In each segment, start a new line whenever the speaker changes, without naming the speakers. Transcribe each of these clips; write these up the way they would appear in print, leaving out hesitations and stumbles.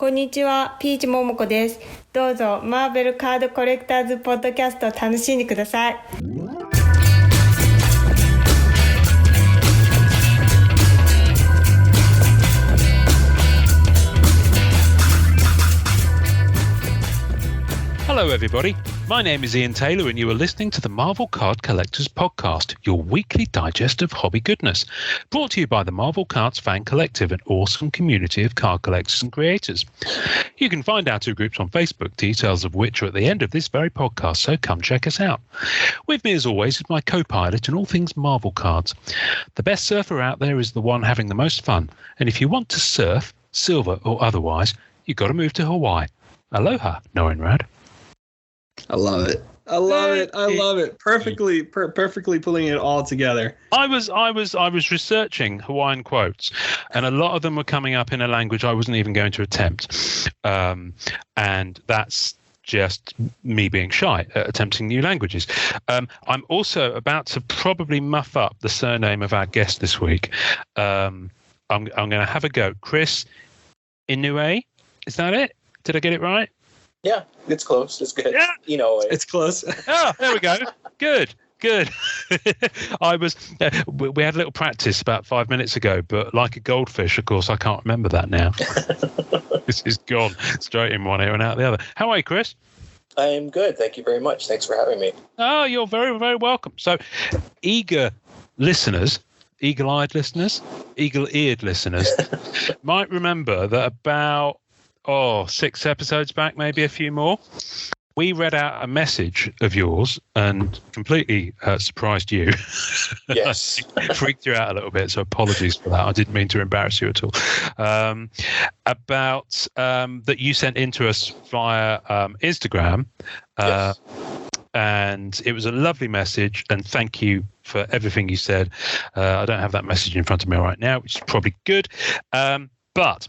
こんにちは、ピーチモモコです。どうぞマーベルカードコレクターズポッドキャストを楽しんでください。
Hello everybody, my name is Ian Taylor and you are listening to the Marvel Card Collectors Podcast, your weekly digest of hobby goodness, brought to you by the Marvel Cards Fan Collective, an awesome community of card collectors and creators. You can find our two groups on Facebook, details of which are at the end of this very podcast, so come check us out. With me as always is my co-pilot in all things Marvel cards. The best surfer out there is the one having the most fun, and if you want to surf, silver or otherwise, you've got to move to Hawaii. Aloha, Noenrad.
I love it. I love it. Perfectly pulling it all together.
I was researching Hawaiian quotes, and a lot of them were coming up in a language I wasn't even going to attempt. And that's just me being shy at attempting new languages. I'm also about to probably muff up the surname of our guest this week. I'm going to have a go. Chris Inoue, is that it? Did I get it right?
Yeah, it's close. It's good.
Yeah.
It's close.
Oh, there we go. Good. We had a little practice about 5 minutes ago, but like a goldfish, of course, I can't remember that now. This is gone straight in one ear and out the other. How are you, Chris?
I'm good. Thank you very much. Thanks for having me.
Oh, you're very, very welcome. So, eagle-eyed listeners, eagle-eared listeners might remember that about 6 episodes back, maybe a few more, we read out a message of yours and completely surprised you.
Yes.
Freaked you out a little bit, so apologies for that. I didn't mean to embarrass you at all. About that you sent in to us via Instagram.
Yes.
And it was a lovely message, and thank you for everything you said. I don't have that message in front of me right now, which is probably good. But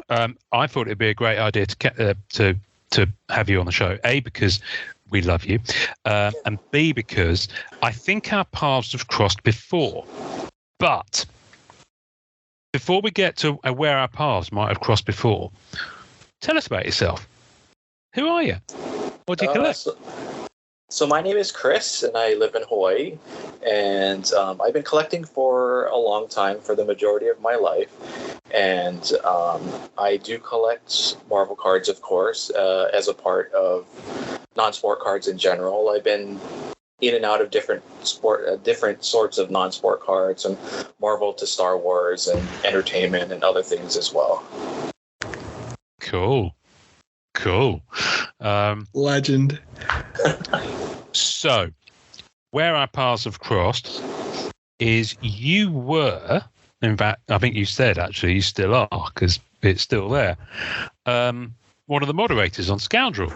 I thought it'd be a great idea to have you on the show. A, because we love you, and B, because I think our paths have crossed before. But before we get to where our paths might have crossed before, tell us about yourself. Who are you? What do you collect?
So my name is Chris, and I live in Hawaii. And I've been collecting for a long time, for the majority of my life. And I do collect Marvel cards, of course, as a part of non-sport cards in general. I've been in and out of different sorts of non-sport cards, from Marvel to Star Wars and entertainment and other things as well.
Cool.
Legend.
So, where our paths have crossed is you were, in fact, I think you said actually you still are, because it's still there, one of the moderators on Scoundrel.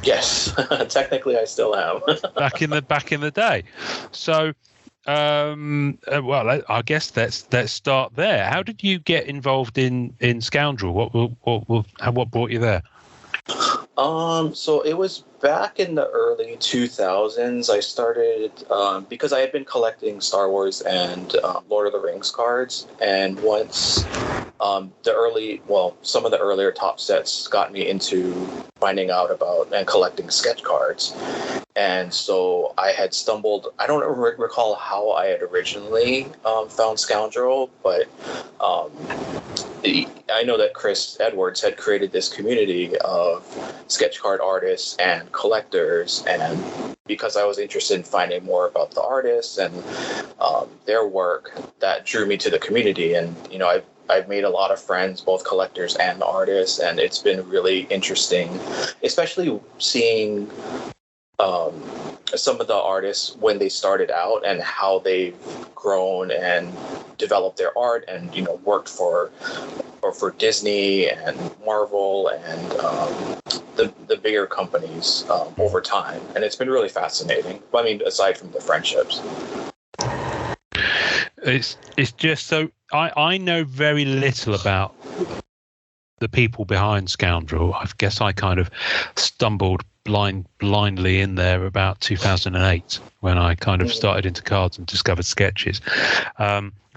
Yes, technically I still am.
back in the day. So, well, I guess let's start there. How did you get involved in Scoundrel? What brought you there?
So it was back in the early 2000s. I started because I had been collecting Star Wars and Lord of the Rings cards, and once some of the earlier top sets got me into finding out about and collecting sketch cards. And so I had stumbled, I don't recall how I had originally found Scoundrel, but I know that Chris Edwards had created this community of sketch card artists and collectors, and because I was interested in finding more about the artists and their work, that drew me to the community. And, I've made a lot of friends, both collectors and artists, and it's been really interesting, especially seeing some of the artists when they started out and how they've grown and developed their art and worked for Disney and Marvel and the bigger companies over time, and it's been really fascinating. I mean, aside from the friendships.
It's just so I know very little about the people behind Scoundrel. I guess I kind of stumbled blindly in there about 2008 when I kind of started into cards and discovered sketches.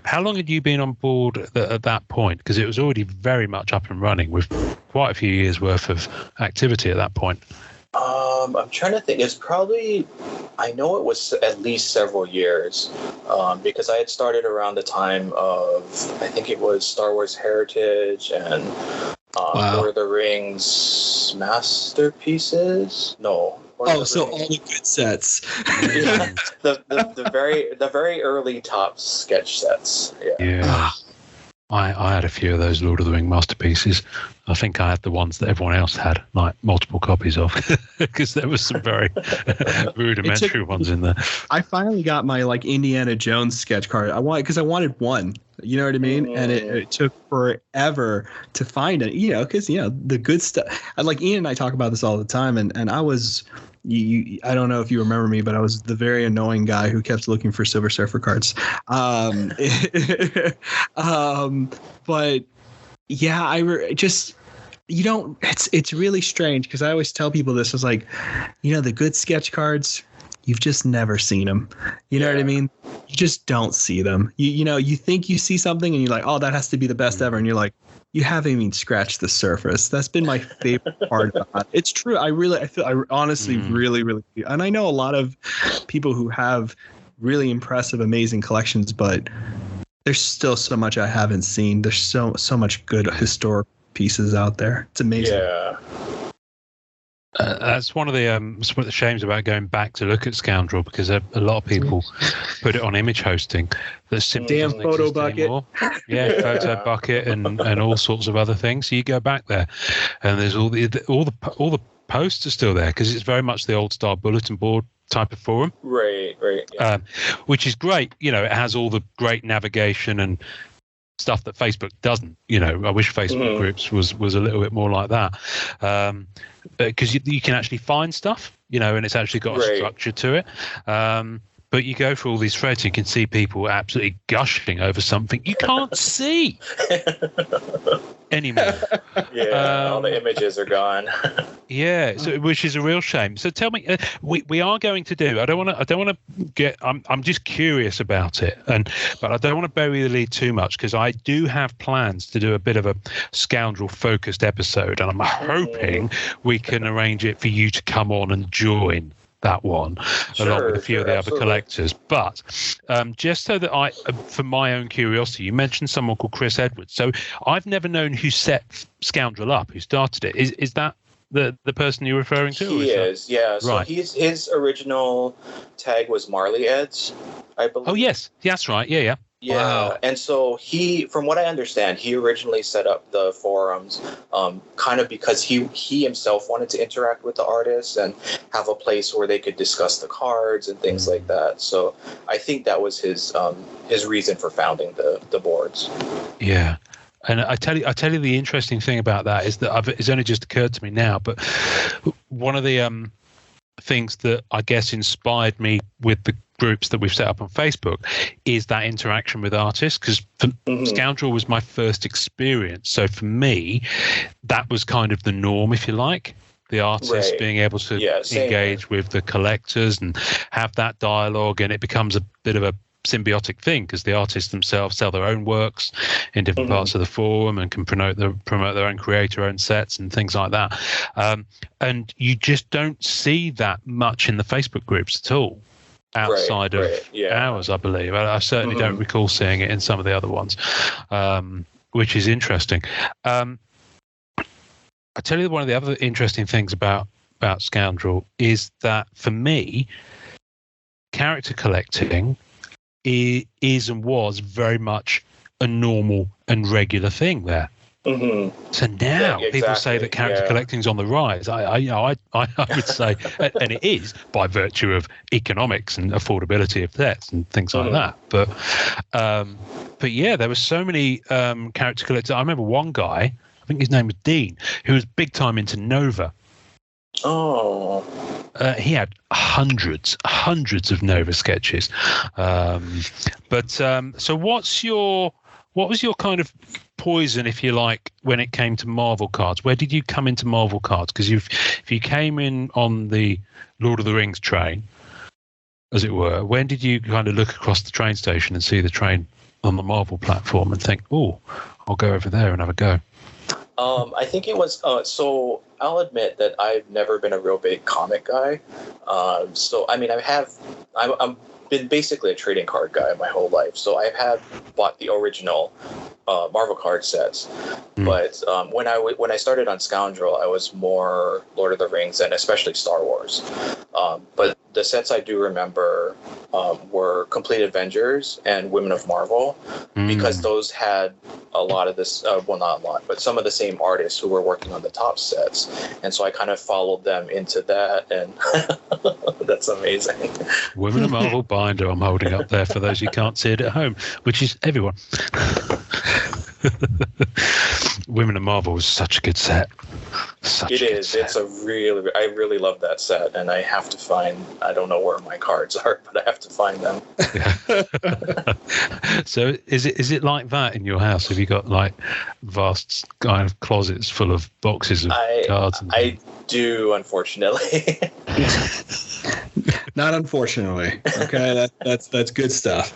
how long had you been on board at that point? Because it was already very much up and running with quite a few years worth of activity at that point.
I'm trying to think. It's probably, I know it was at least several years, because I had started around the time of, I think it was Star Wars Heritage and Lord of the Rings Masterpieces. No.
So all the good sets.
Yeah, the very early top sketch sets. Yeah.
I had a few of those Lord of the Ring masterpieces. I think I had the ones that everyone else had, like multiple copies of, because there was some very rudimentary ones in there.
I finally got my like Indiana Jones sketch card. I wanted one. You know what I mean? And it took forever to find it. You know, because the good stuff. Like Ian and I talk about this all the time, and I was. I don't know if you remember me, but I was the very annoying guy who kept looking for Silver Surfer cards. But yeah, it's really strange because I always tell people this is like, the good sketch cards, you've just never seen them. You know what I mean? You just don't see them. You think you see something and you're like, oh, that has to be the best ever. And you're like, you haven't even scratched the surface. That's been my favorite part about it. It's true. I honestly really, really do. And I know a lot of people who have really impressive, amazing collections, but there's still so much I haven't seen. There's so much good historic pieces out there. It's amazing.
Yeah.
That's one of the shames about going back to look at Scoundrel, because a lot of people put it on image hosting that simply
damn
doesn't
photo
exist
bucket
anymore. Yeah, photo bucket and all sorts of other things. So you go back there, and there's all the posts are still there because it's very much the old style bulletin board type of forum.
Right. Yeah.
Which is great. It has all the great navigation and stuff that Facebook doesn't. I wish Facebook groups was a little bit more like that, because you can actually find stuff, and it's actually got a structure to it. But you go through all these threads, you can see people absolutely gushing over something you can't see anymore.
Yeah, all the images are gone.
Yeah, so which is a real shame. So tell me, we are going to do. I don't want to get. I'm just curious about it, but I don't want to bury the lead too much because I do have plans to do a bit of a Scoundrel focused episode, and I'm hoping we can arrange it for you to come on and join that one, along with a few of the other collectors. But just so that for my own curiosity, you mentioned someone called Chris Edwards. So I've never known who set Scoundrel up, who started it. Is that the person you're referring to?
He is, yeah. So
right.
His original tag was Marley Eds, I believe.
Oh, yes. That's right. Yeah.
Yeah,
wow.
And so from what I understand, he originally set up the forums kind of because he himself wanted to interact with the artists and have a place where they could discuss the cards and things like that. So I think that was his reason for founding the boards.
Yeah. And I tell you the interesting thing about that is that it's only just occurred to me now, but one of the things that I guess inspired me with the groups that we've set up on Facebook is that interaction with artists, because Scoundrel was my first experience. So for me, that was kind of the norm, if you like. The artists being able to engage with the collectors and have that dialogue, and it becomes a bit of a symbiotic thing because the artists themselves sell their own works in different parts of the forum and can promote their own creator own sets and things like that. And you just don't see that much in the Facebook groups at all. Outside of ours, I believe. I certainly don't recall seeing it in some of the other ones, which is interesting. I tell you, one of the other interesting things about Scoundrel is that for me, character collecting is and was very much a normal and regular thing there. So now people say that character collecting is on the rise. I would say, and it is by virtue of economics and affordability of sets and things like that. But yeah, there were so many character collectors. I remember one guy, I think his name was Dean, who was big time into Nova.
Oh.
He had hundreds of Nova sketches. So what was your kind of poison, if you like, when it came to Marvel cards? Where did you come into Marvel cards? Because if you came in on the Lord of the Rings train, as it were, when did you kind of look across the train station and see the train on the Marvel platform and think, oh, I'll go over there and have a go?
I think it was. So I'll admit that I've never been a real big comic guy. So I mean, I'm been basically a trading card guy my whole life. So I bought the original Marvel card sets. But when I started on Scoundrel, I was more Lord of the Rings and especially Star Wars. But the sets I do remember were Complete Avengers and Women of Marvel, because those had a lot of this, well, not a lot, but some of the same artists who were working on the top sets. And so I kind of followed them into that, and that's amazing.
Women of Marvel binder I'm holding up there for those who can't see it at home, which is everyone. Women of Marvel was such a good set.
It is. It's I really love that set, and I have to find, I don't know where my cards are, but I have to find them.
So is it like that in your house? Have you got like vast kind of closets full of boxes of cards?
I do, unfortunately.
Not unfortunately. Okay, that's good stuff.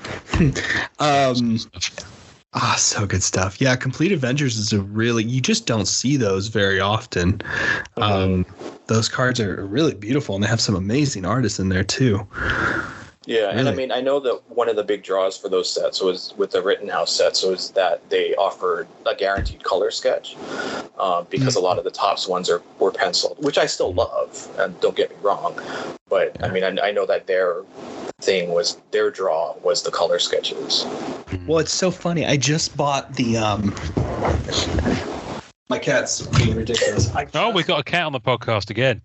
So good stuff. Yeah, Complete Avengers is you just don't see those very often. Those cards are really beautiful, and they have some amazing artists in there too.
Yeah,
really.
And I mean, I know that one of the big draws for those sets was with the Rittenhouse sets was that they offered a guaranteed color sketch, because a lot of the tops ones were penciled, which I still love, and don't get me wrong. But I mean, I know that their draw was the color sketches.
Well, it's so funny. I just bought the my cat's being ridiculous.
We got a cat on the podcast again.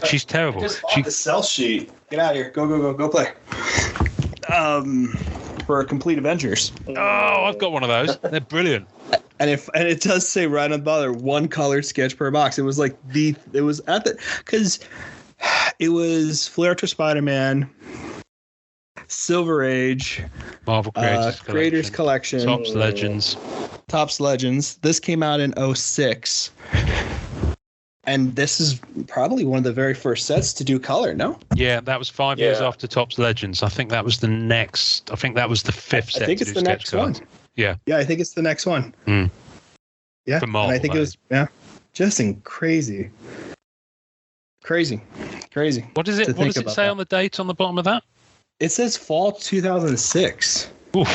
She's terrible.
I just bought the sell sheet. Get out of here. Go play. For Complete Avengers.
Oh, I've got one of those. They're brilliant.
And it does say right on the bottom, one color sketch per box. It was like because it was Flare to Spider-Man, Silver Age,
Marvel
Creators Collection, Topps Legends. This came out in 2006. And this is probably one of the very first sets to do color, no?
Yeah, that was 5 years after Topps Legends. I think that was the next. I think that was the fifth set.
I think it's the next one.
Yeah.
Yeah, I think it's the next one. Yeah.
For Marvel,
and I think it was just crazy. Crazy.
What is it? What does it say on the date on the bottom of that?
It says fall 2006.
Oof.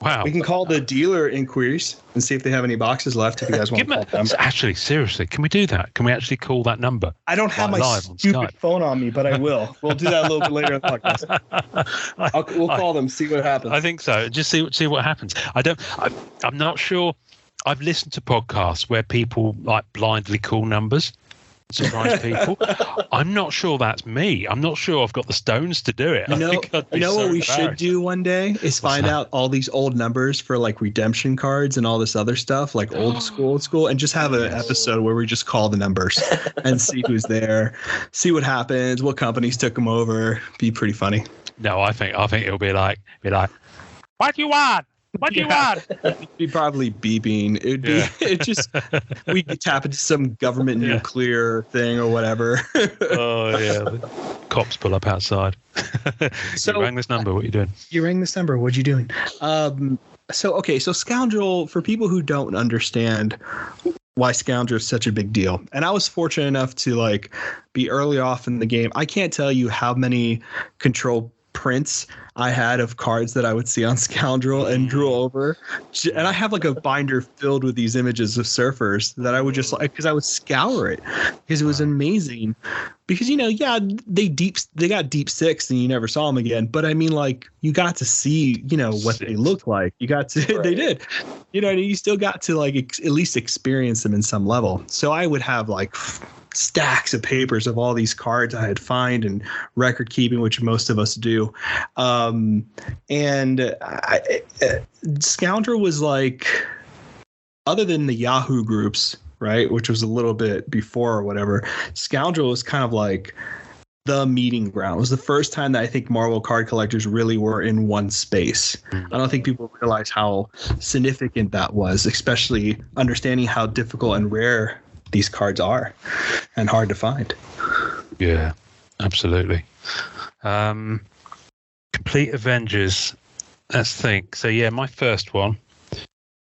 Wow.
We can call the dealer inquiries and see if they have any boxes left if you guys want to call them.
Actually, seriously, can we do that? Can we actually call that number?
I don't have my stupid phone on me, but I will. We'll do that a little bit later in the podcast. We'll call them, see what happens.
I think so. Just see what happens. I'm not sure. I've listened to podcasts where people like blindly call numbers. Surprise people. I'm not sure that's me. I'm not sure I've got the stones to do it.
You know what we should do one day is find out all these old numbers for like redemption cards and all this other stuff, like old school, and just have an episode where we just call the numbers and see who's there, see what happens, what companies took them over. Be pretty funny.
No, I think it'll be like, what do you want? What do you want?
It'd be probably beeping. It'd be we could tap into some government nuclear thing or whatever.
Oh yeah. The cops pull up outside. So you rang this number, what are you doing?
You rang this number, what are you doing? So Scoundrel, for people who don't understand why Scoundrel is such a big deal. And I was fortunate enough to like be early off in the game. I can't tell you how many control prints I had of cards that I would see on Scoundrel and drew over. And I have like a binder filled with these images of surfers that I would just like, because I would scour it because it was amazing. Because, they got deep six and you never saw them again. But I mean, like, you got to see, what they look like. You got to, they did, you still got to like at least experience them in some level. So I would have like stacks of papers of all these cards I had find and record keeping, which most of us do. Scoundrel was like, other than the Yahoo groups, right, which was a little bit before or whatever, Scoundrel was kind of like the meeting ground. It was the first time that I think Marvel card collectors really were in one space. I don't think people realize how significant that was, especially understanding how difficult and rare these cards are and hard to find.
Yeah, absolutely. Complete Avengers let's think. So yeah, my first one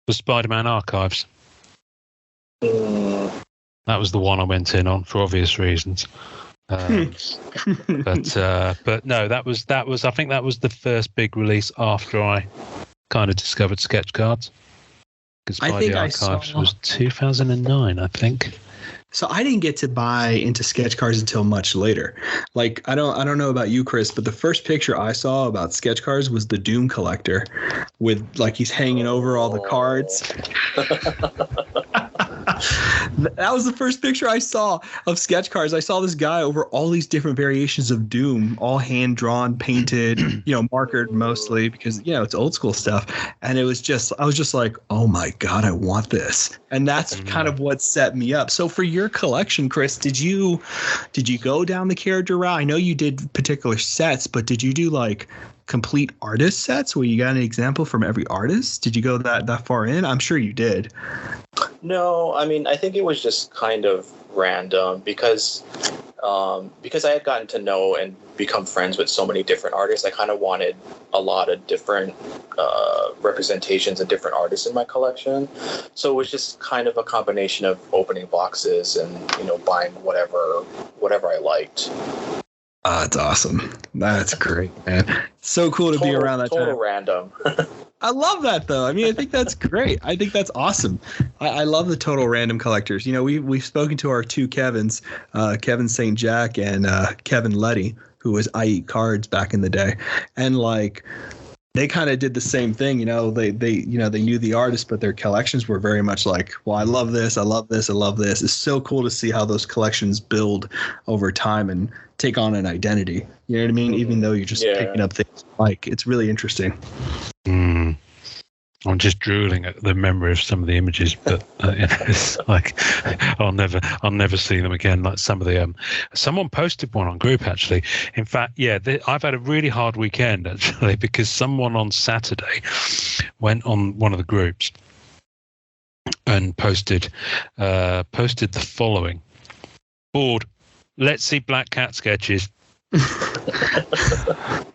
was Spider-Man Archives. That was the one I went in on for obvious reasons. But no, that was. I think that was the first big release after I kind of discovered sketch cards. Because Spider Archives was 2009, I think.
So I didn't get to buy into sketch cards until much later. Like I don't know about you, Chris, but the first picture I saw about sketch cards was the Doom Collector, with like he's hanging over all the cards. That was the first picture I saw of sketch cards. I saw this guy over all these different variations of Doom, all hand drawn, painted, markered mostly because it's old school stuff. And I was just like, oh my God, I want this. And that's kind of what set me up. So for your collection, Chris, did you go down the character route? I know you did particular sets, but did you do like complete artist sets where you got an example from every artist? Did you go that far in? I'm sure you did.
No, I mean, I think it was just kind of random because I had gotten to know and become friends with so many different artists. I kind of wanted a lot of different representations of different artists in my collection. So it was just kind of a combination of opening boxes and, buying whatever I liked.
That's awesome. That's great, man. So cool to be around that
total
time.
Random.
I love that, though. I mean, I think that's great. I think that's awesome. I love the total random collectors. We've spoken to our two Kevins, Kevin St. Jack and Kevin Letty, who was I Eat Cards back in the day. And like, they kind of did the same thing. They knew the artist, but their collections were very much like, well, I love this. I love this. I love this. It's so cool to see how those collections build over time and take on an identity. You know what I mean? Even though you're just picking up things like, it's really interesting.
I'm just drooling at the memory of some of the images, but it's like I'll never see them again. Like some of the someone posted one on group actually. In fact, I've had a really hard weekend actually because someone on Saturday went on one of the groups and posted the following: bored. Let's see Black Cat sketches.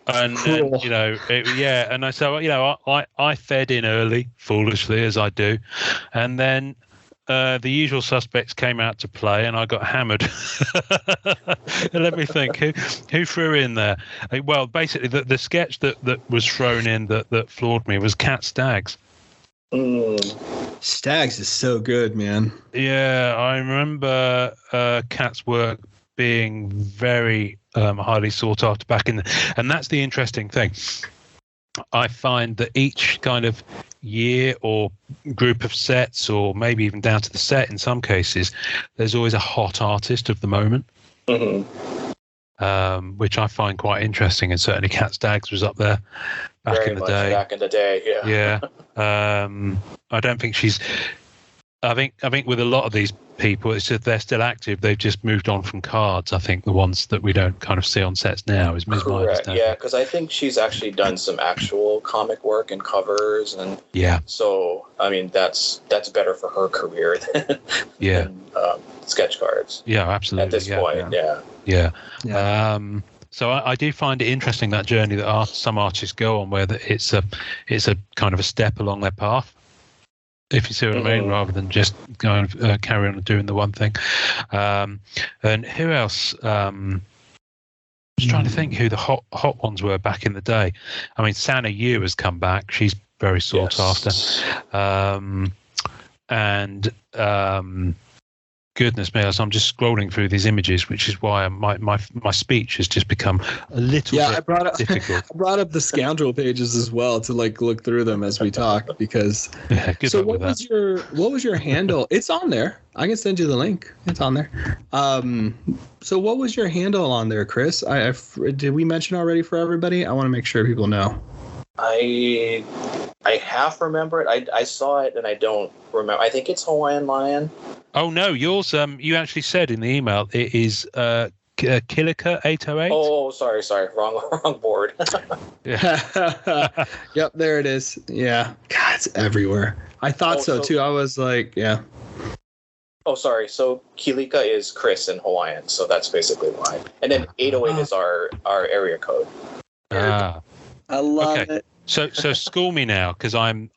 and and I so I fed in early, foolishly as I do, and then the usual suspects came out to play, and I got hammered. Let me think, who threw in there? Well, basically, the sketch that was thrown in that floored me was Cat Stags.
Stags is so good, man.
Yeah, I remember Cat's work being very highly sought after back in and that's the interesting thing. I find that each kind of year or group of sets, or maybe even down to the set in some cases, there's always a hot artist of the moment, which I find quite interesting. And certainly Cat Stags was up there back in the day.
Back in the day, yeah.
I don't think she's. I think with a lot of these people, it's just they're still active. They've just moved on from cards. I think the ones that we don't kind of see on sets now is Ms.
Correct. Yeah, because I think she's actually done some actual comic work and covers, and so I mean that's better for her career than sketch cards.
Yeah, absolutely.
At this point,
So I do find it interesting, that journey that some artists go on, where it's a kind of a step along their path, if you see what I mean, rather than just going carry on doing the one thing. And who else? Just trying to think who the hot ones were back in the day. I mean, Sana Yu has come back. She's very sought after. Goodness me, so I'm just scrolling through these images, which is why my speech has just become a little bit difficult.
I brought up the Scoundrel pages as well to look through them as we talk, because so what was your handle? It's on there. I can send you the link. It's on there. So what was your handle on there, Chris? Did we mention already for everybody? I want to make sure people know.
I half remember it. I saw it and I don't remember. I think it's Hawaiian Lion.
Oh no, yours. You actually said in the email it is Kilika 808.
Oh, sorry, wrong board.
Yep, there it is. Yeah, God, it's everywhere. I thought so too. I was like, yeah.
Oh, sorry. So Kilika is Chris in Hawaiian, so that's basically why. And then 808 is our area code.
I love it.
So school me now, because I'm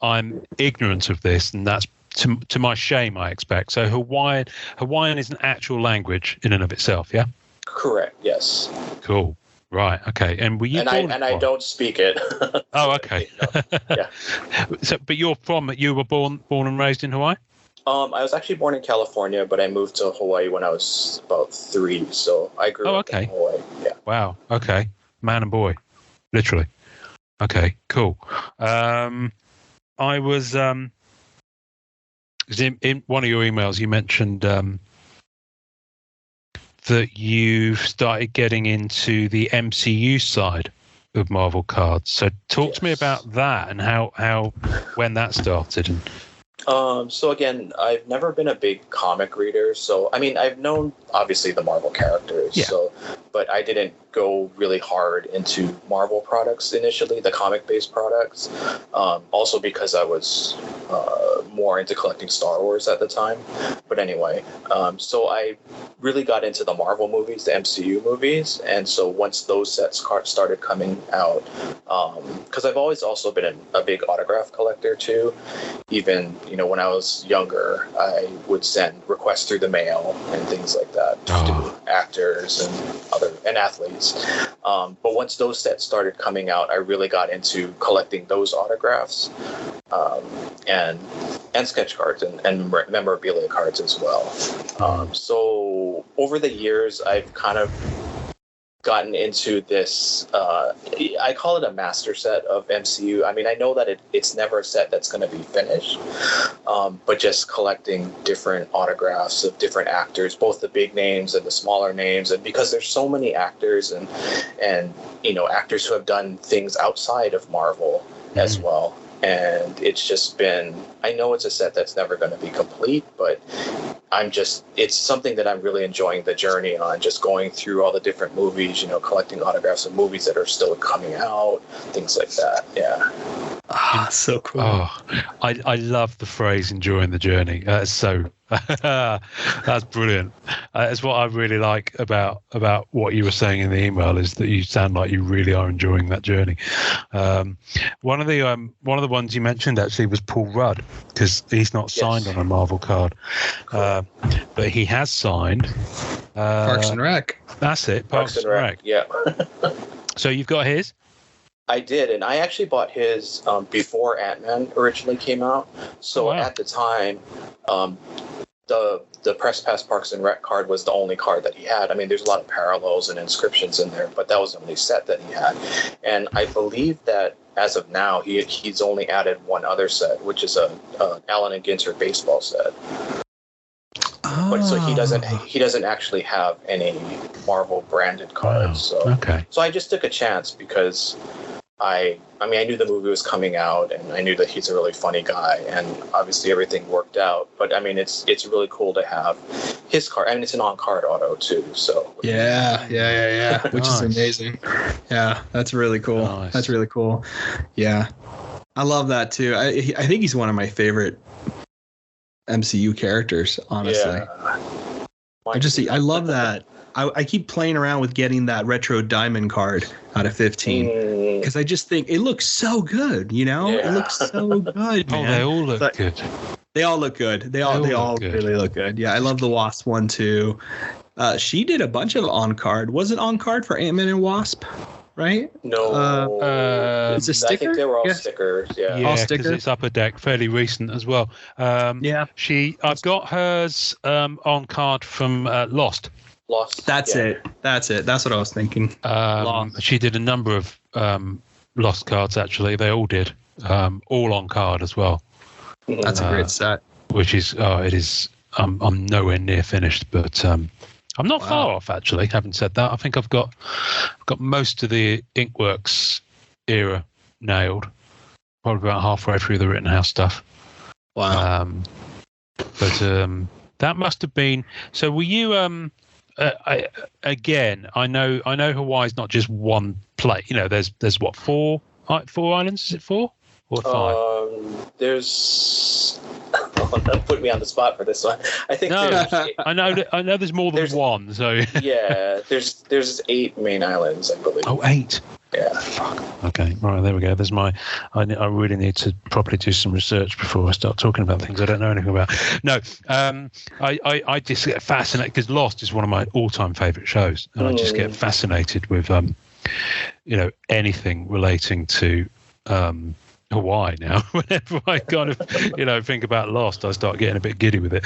ignorant of this, and that's to my shame, I expect. So Hawaiian is an actual language in and of itself, yeah?
Correct. Yes.
Cool. Right. Okay. And were you born?
I don't speak it.
Oh, okay.
Yeah.
So, but you were born and raised in Hawaii?
I was actually born in California, but I moved to Hawaii when I was about 3. So I grew up in Hawaii. Yeah.
Wow. Okay. Man and boy, literally. Okay. Cool. I was in one of your emails. You mentioned that you've started getting into the MCU side of Marvel cards. So talk to me about that and when that started. And
So again, I've never been a big comic reader. So, I mean, I've known obviously the Marvel characters.
Yeah.
So, but I didn't go really hard into Marvel products initially, the comic-based products. Also because I was more into collecting Star Wars at the time. But anyway, so I really got into the Marvel movies, the MCU movies. And so once those sets started coming out, because I've always also been a big autograph collector too. Even, when I was younger, I would send requests through the mail and things like that to actors and athletes. But once those sets started coming out, I really got into collecting those autographs and sketch cards and memorabilia cards as well. So over the years, I've kind of gotten into this, I call it a master set of MCU. I mean, I know that it's never a set that's going to be finished, but just collecting different autographs of different actors, both the big names and the smaller names. And because there's so many actors and actors who have done things outside of Marvel as well. And it's just been, I know it's a set that's never going to be complete, but it's something that I'm really enjoying the journey on, just going through all the different movies, collecting autographs of movies that are still coming out, things like that. Yeah.
So cool.
Oh, I love the phrase "enjoying the journey." That's brilliant. That's what I really like about what you were saying in the email, is that you sound like you really are enjoying that journey. One of the ones you mentioned actually was Paul Rudd, because he's not signed on a Marvel card, but he has signed
Parks and Rec.
That's it, Parks and Rec.
Yeah.
So you've got his?
I did, and I actually bought his before Ant-Man originally came out. So at the time, the Press Pass Parks and Rec card was the only card that he had. I mean, there's a lot of parallels and inscriptions in there, but that was the only set that he had. And I believe that as of now, he's only added one other set, which is a Allen and Ginter baseball set. But so he doesn't actually have any Marvel branded cards.
Wow.
So I just took a chance because I knew the movie was coming out, and I knew that he's a really funny guy, and obviously everything worked out. But I mean, it's really cool to have his card, and it's an on-card auto too. So
yeah, which is amazing. Yeah, that's really cool.
Nice.
That's really cool. Yeah, I love that too. I think he's one of my favorite MCU characters, honestly.
Yeah.
I love that. I keep playing around with getting that retro diamond card out of 15 because I just think it looks so good.
Yeah.
It looks so good. Man.
Oh, they all look good.
They all look good. They all really look good. Yeah, I love the Wasp one too. She did a bunch of on card. Was it on card for Ant-Man and Wasp? Right?
No.
It's a sticker.
I think they were all stickers. Yeah.
Yeah,
all
because
stickers.
it's Upper Deck, fairly recent as well.
Yeah.
I've got hers on card from Lost.
Lost.
That's it. That's what I was thinking.
She did a number of Lost cards, actually. They all did. All on card as well.
That's a great set.
Which is, it is. I'm nowhere near finished, but I'm not far off, actually. Having said that, I think I've got most of the Inkworks era nailed. Probably about halfway through the Rittenhouse stuff.
Wow.
But that must have been. So were you? I know Hawaii's not just one place. There's what, four islands? Is it 4 or 5?
There's. Put me on the spot for this one. I think.
No, I know there's more than one. So
yeah, there's 8 main islands, I believe.
Oh, 8.
Yeah.
Fuck. Okay. All right. There we go. There's my. I really need to properly do some research before I start talking about things I don't know anything about. No. I just get fascinated because Lost is one of my all-time favorite shows, and I just get fascinated with anything relating to Hawaii now. Whenever I kind of think about Lost, I start getting a bit giddy with it.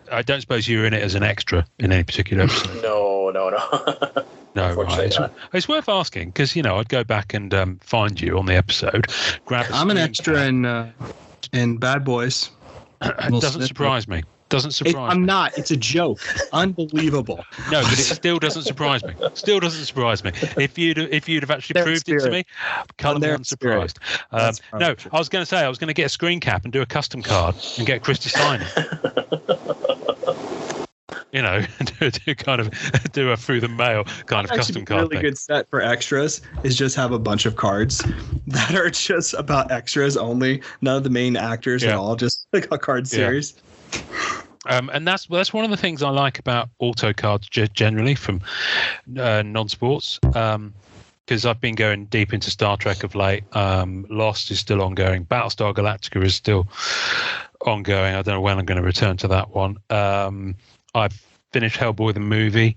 I don't suppose you were in it as an extra in any particular episode.
No.
No, right. It's worth asking because I'd go back and find you on the episode.
I'm an extra in Bad Boys.
It doesn't surprise me. Doesn't surprise me.
I'm not. It's a joke. Unbelievable.
No, but it still doesn't surprise me. Still doesn't surprise me. If you'd have actually proved it to me, colour me unsurprised. No, I was going to say I was going to get a screen cap and do a custom card and get Chris to sign it. Do a through the mail kind of custom card.
Really good set for extras is just have a bunch of cards that are just about extras only. None of the main actors at all. Just like a card series.
And that's one of the things I like about auto cards generally from non-sports. Because I've been going deep into Star Trek of late. Lost is still ongoing. Battlestar Galactica is still ongoing. I don't know when I'm going to return to that one. I've finished Hellboy the movie.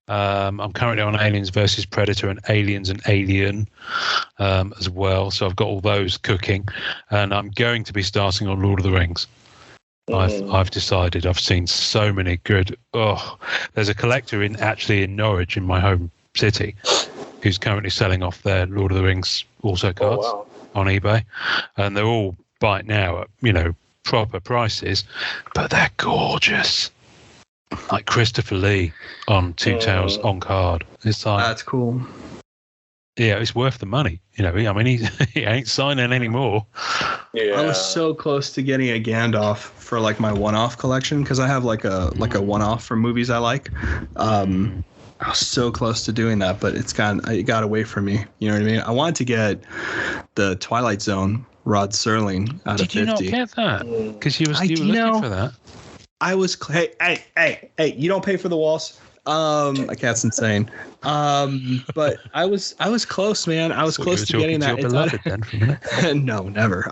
I'm currently on Aliens versus Predator and Aliens and Alien as well. So I've got all those cooking. And I'm going to be starting on Lord of the Rings. I've decided. I've seen so many good. There's a collector in Norwich, in my home city, who's currently selling off their Lord of the Rings auto cards on eBay, and they're all right now at proper prices, but they're gorgeous. Like Christopher Lee on Two Tales on card. It's like
that's cool.
Yeah, it's worth the money. He ain't signing anymore.
Yeah. I was so close to getting a Gandalf for like my one-off collection because I have like a one-off from movies I like. I was so close to doing that, but it got away from me. You know what I mean? I wanted to get the Twilight Zone Rod Serling out of 50.
Did you not get that? Because you were looking for that.
I was hey, you don't pay for the walls. My cat's insane. But I was close, man. I was close to getting that. No, never.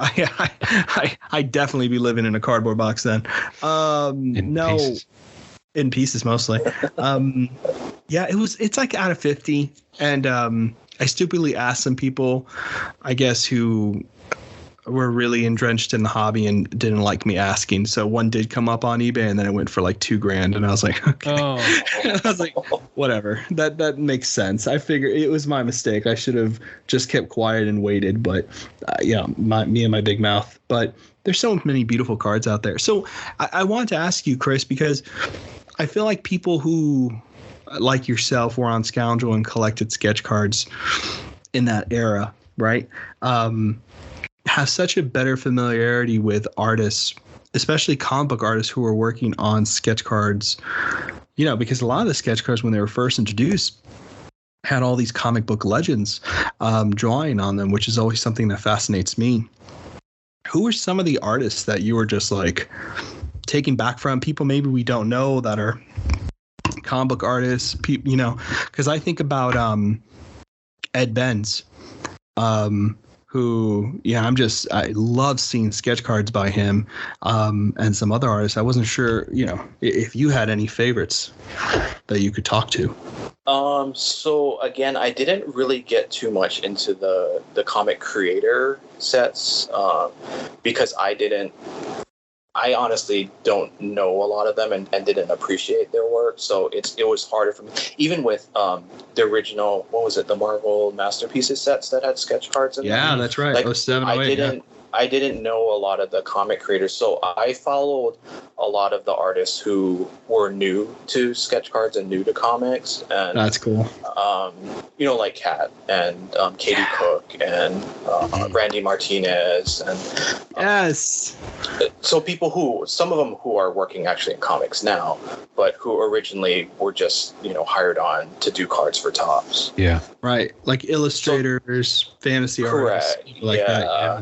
I definitely be living in a cardboard box then. Pieces. In pieces mostly. It's like out of 50, and I stupidly asked some people, I guess, who were really entrenched in the hobby and didn't like me asking. So one did come up on eBay, and then it went for like $2,000, and I was like, okay. I was like, whatever. That makes sense. I figure it was my mistake. I should have just kept quiet and waited. But me and my big mouth. But there's so many beautiful cards out there. So I wanted to ask you, Chris, because I feel like people who, like yourself, were on Scoundrel and collected sketch cards in that era, right? Have such a better familiarity with artists, especially comic book artists who are working on sketch cards, because a lot of the sketch cards when they were first introduced had all these comic book legends drawing on them, which is always something that fascinates me. Who are some of the artists that you were just like taking back from, people maybe we don't know that are comic book artists, because I think about Ed Benz, who, I love seeing sketch cards by him, and some other artists. I wasn't sure, if you had any favorites that you could talk to.
So again, I didn't really get too much into the comic creator sets, because I honestly don't know a lot of them and didn't appreciate their work. So it was harder for me, even with the original, what was it, the Marvel Masterpieces sets that had sketch cards in them.
Yeah, that's right.
Like, 07, 08, I didn't know a lot of the comic creators, so I followed a lot of the artists who were new to sketch cards and new to comics. And
that's cool.
Like Kat and Katie Cook and Randy Martinez and
yes.
So some of them who are working actually in comics now, but who originally were just hired on to do cards for Topps.
Yeah,
right. Like illustrators, fantasy artists, like that. Yeah.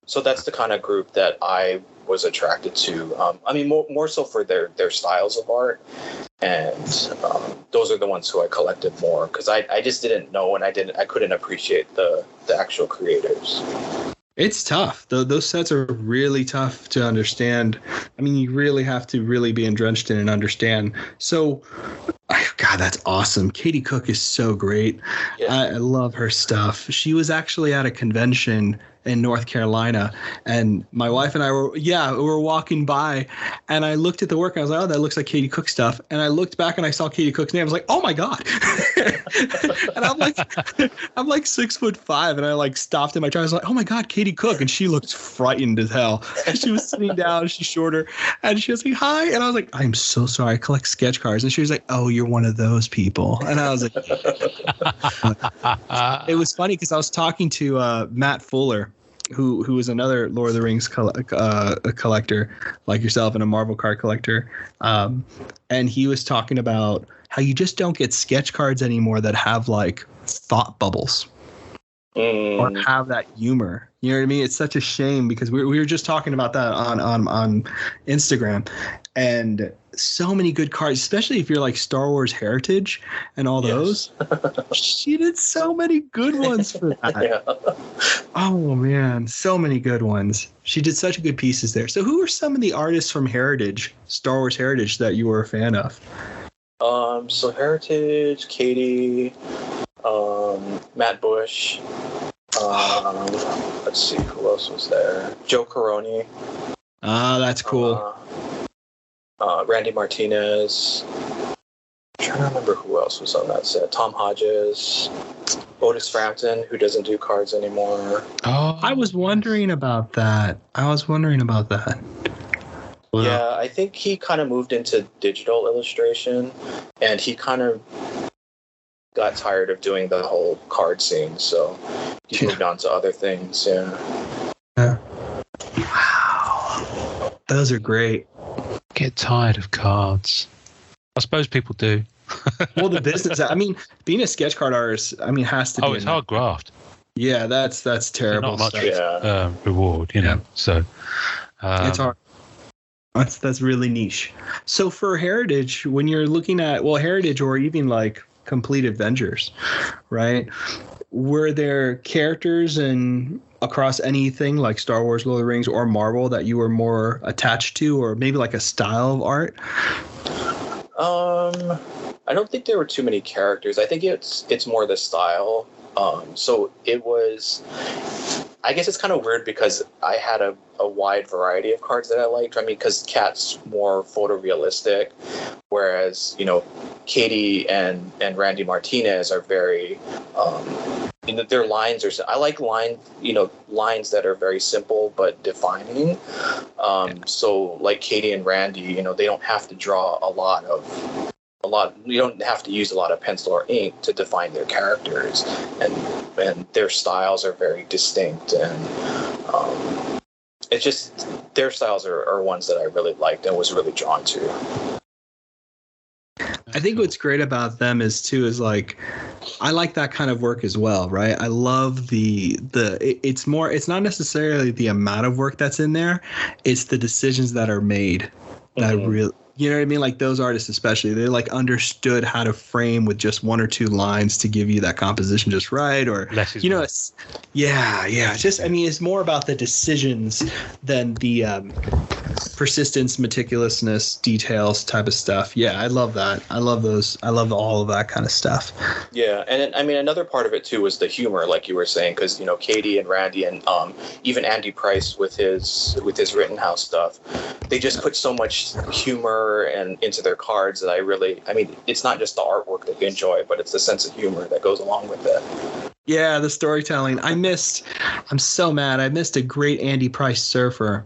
So that's the kind of group that I was attracted to. I mean, more so for their styles of art, and those are the ones who I collected more because I just didn't know, and I couldn't appreciate the actual creators.
It's tough. Those sets are really tough to understand. I mean, you really have to really be entrenched in and understand. So, God, that's awesome. Katie Cook is so great. Yeah. I love her stuff. She was actually at a convention in North Carolina, and my wife and I were walking by, and I looked at the work and I was like, oh, that looks like Katie Cook stuff. And I looked back and I saw Katie Cook's name. I was like, oh my God. And I'm like 6'5", and I like stopped in my tracks. I was like, oh my God, Katie Cook. And she looked frightened as hell. And she was sitting down, she's shorter, and she was like, hi. And I was like, I'm so sorry, I collect sketch cards. And she was like, oh, you're one of those people. And I was like, it was funny because I was talking to Matt Fuller, who is another Lord of the Rings collector like yourself and a Marvel card collector. And he was talking about how you just don't get sketch cards anymore that have like thought bubbles or have that humor. You know what I mean? It's such a shame because we were just talking about that on Instagram, and so many good cards, especially if you're like Star Wars Heritage and all those. She did so many good ones for that. Yeah. Oh man, so many good ones. She did such good pieces there. So who are some of the artists from Heritage, Star Wars Heritage, that you were a fan of?
So Heritage, Katie, Matt Bush. Let's see, who else was there? Joe Caroni.
Ah, that's cool.
Randy Martinez. I'm trying to remember who else was on that set. Tom Hodges, Otis Frampton, who doesn't do cards anymore.
Oh, I was wondering about that. Wow.
Yeah, I think he kind of moved into digital illustration, and he kind of got tired of doing the whole card scene, so he moved on to other things. Yeah.
Wow. Those are great.
Get tired of cards. I suppose people do.
Well, the business, I mean, being a sketch card artist, I mean, has to be.
Oh, it's hard graft.
Yeah, that's terrible.
Not much reward, you know. So
it's hard. That's really niche. So for Heritage, when you're looking at Heritage or even like Complete Avengers, right? Were there characters and across anything like Star Wars, Lord of the Rings, or Marvel that you were more attached to, or maybe like a style of art?
I don't think there were too many characters. I think it's more the style. So it was, I guess it's kind of weird because I had a wide variety of cards that I liked. I mean, because Kat's more photorealistic, whereas, Katie and Randy Martinez are very, their lines are, I like lines that are very simple but defining. So like Katie and Randy, they don't have to draw you don't have to use a lot of pencil or ink to define their characters, and their styles are very distinct, and it's just their styles are ones that I really liked and was really drawn to.
I think what's great about them is like, I like that kind of work as well, right? I love it's not necessarily the amount of work that's in there, it's the decisions that are made that really, you know what I mean? Like those artists especially, they like understood how to frame with just one or two lines to give you that composition just right, or just it's more about the decisions than the persistence, meticulousness, details type of stuff. Yeah, I love that. I love those. I love all of that kind of stuff.
Yeah, and I mean another part of it too was the humor, like you were saying, because Katie and Randy and even Andy Price with his Rittenhouse stuff, they just put so much humor and into their cards that I mean, it's not just the artwork that you enjoy, but it's the sense of humor that goes along with it.
Yeah, the storytelling. I'm so mad. I missed a great Andy Price surfer.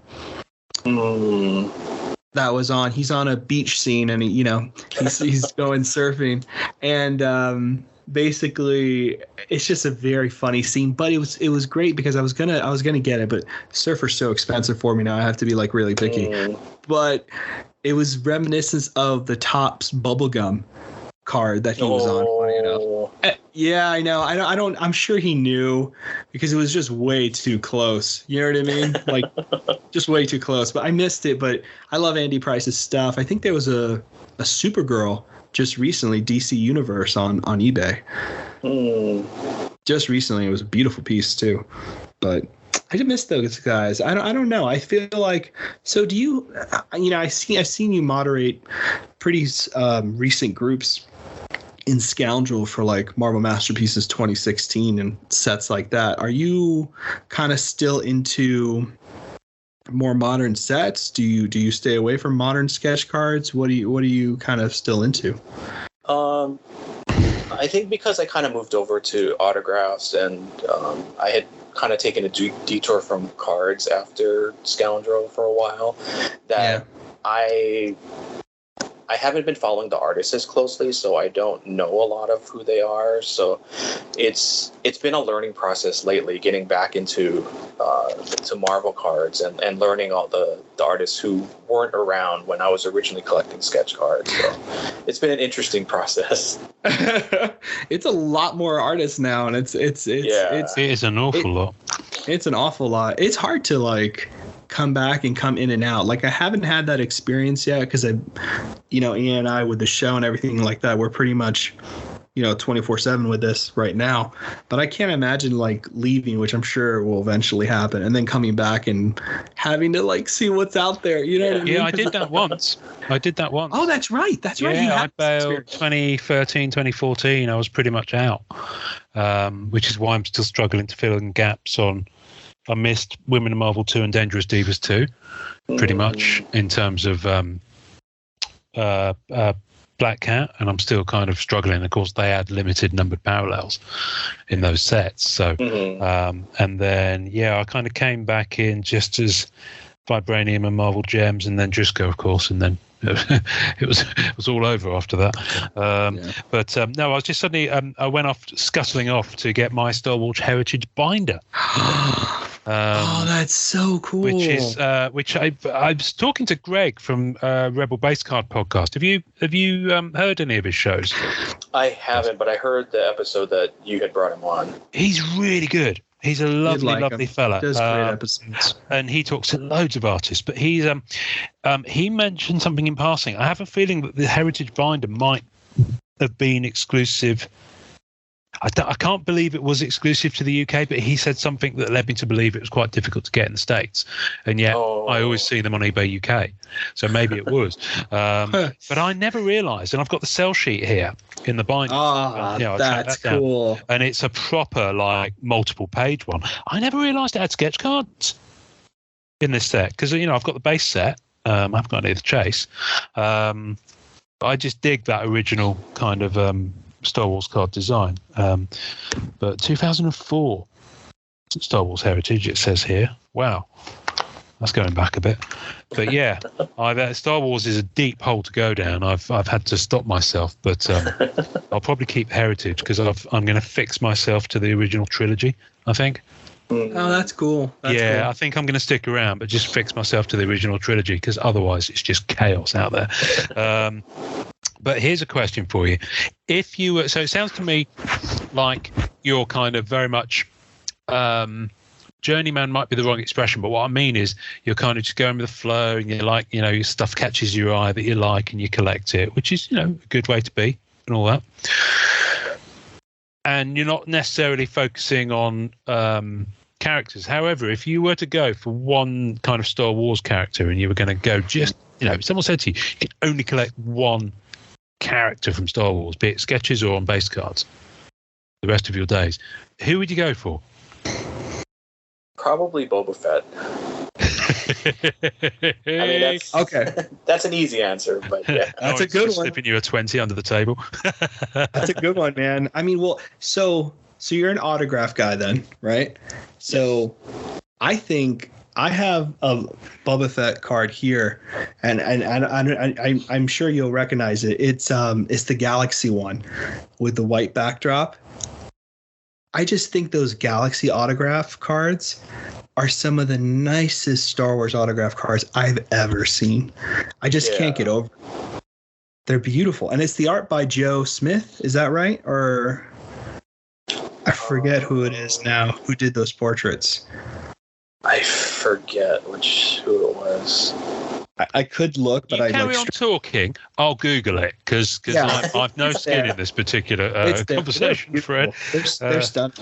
That was on. He's on a beach scene, and he's going surfing, and basically it's just a very funny scene. But it was great because I was gonna get it, but surfer's so expensive for me now. I have to be like really picky. But it was reminiscent of the Topps bubblegum card that he was on. Funny enough. Yeah, I know. I don't. I'm sure he knew because it was just way too close. You know what I mean? Like, just way too close. But I missed it. But I love Andy Price's stuff. I think there was a Supergirl just recently, DC Universe on eBay. Just recently, it was a beautiful piece too. But I just miss those guys. I don't know. I feel like, so do you? I've seen you moderate pretty recent groups in Scoundrel for like Marvel Masterpieces 2016 and sets like that. Are you kind of still into more modern sets? Do you stay away from modern sketch cards? What are you kind of still into?
I think because I kind of moved over to autographs, and I had kind of taken a detour from cards after Scoundrel for a while, that I haven't been following the artists as closely, so I don't know a lot of who they are. So it's been a learning process lately, getting back into to Marvel cards and learning all the artists who weren't around when I was originally collecting sketch cards. So it's been an interesting process.
It's a lot more artists now, and it is
an awful lot.
It's an awful lot. It's hard to like come back and come in and out. Like I haven't had that experience yet because Ian and I with the show and everything like that, we're pretty much 24/7 with this right now. But I can't imagine like leaving, which I'm sure will eventually happen, and then coming back and having to like see what's out there. You know what I mean?
Yeah, I did that once.
Oh, that's right.
Yeah, I bailed 2013, 2014. I was pretty much out, which is why I'm still struggling to fill in gaps on. I missed Women of Marvel 2 and Dangerous Divas 2, pretty much, in terms of Black Cat, and I'm still kind of struggling. Of course, they had limited numbered parallels in those sets. So, and then, I kind of came back in just as Vibranium and Marvel Gems, and then Driscoll, of course, and then it was all over after that. But no, I was just suddenly I went off scuttling off to get my Star Wars Heritage binder.
Oh, that's so cool.
Which I was talking to Greg from Rebel Base Card podcast. Have you heard any of his shows?
I haven't, but I heard the episode that you had brought him on.
He's really good. He's a lovely fella.
Does great episodes.
And he talks to loads of artists. But he mentioned something in passing. I have a feeling that the Heritage binder might have been exclusive. I can't believe it was exclusive to the UK, but he said something that led me to believe it was quite difficult to get in the States. And yet I always see them on eBay UK. So maybe it was. But I never realised, and I've got the sell sheet here in the binder.
That's cool.
And it's a proper, like, multiple page one. I never realised it had sketch cards in this set because, I've got the base set. I haven't got any of the chase. But I just dig that original kind of Star Wars card design. But 2004 Star Wars Heritage, it says here. Wow. That's going back a bit. But yeah, Star Wars is a deep hole to go down. I've had to stop myself, but I'll probably keep Heritage because I'm going to fix myself to the original trilogy, I think.
Oh, that's cool. That's cool.
I think I'm going to stick around, but just fix myself to the original trilogy because otherwise it's just chaos out there. But here's a question for you. If you were, so it sounds to me like you're kind of very much journeyman might be the wrong expression, but what I mean is you're kind of just going with the flow and you're like, your stuff catches your eye that you like and you collect it, which is, a good way to be and all that. And you're not necessarily focusing on characters. However, if you were to go for one kind of Star Wars character and you were going to go just, someone said to you, you can only collect one character from Star Wars, be it sketches or on base cards, the rest of your days, who would you go for?
Probably Boba Fett. I mean, that's okay. That's an easy answer, but yeah,
that's a good one.
Slipping you a 20 under the table.
That's a good one, man. I mean, well, so you're an autograph guy then, right? So I think I have a Boba Fett card here, and I'm sure you'll recognize it. It's the Galaxy one with the white backdrop. I just think those Galaxy autograph cards are some of the nicest Star Wars autograph cards I've ever seen. I just can't get over it. They're beautiful, and it's the art by Joe Smith. Is that right? Or I forget who it is now. Who did those portraits?
I forget who it was.
I could look, but
you
I
carry on talking. I'll Google it because I've no skin in this particular conversation, Fred.
They're stunning.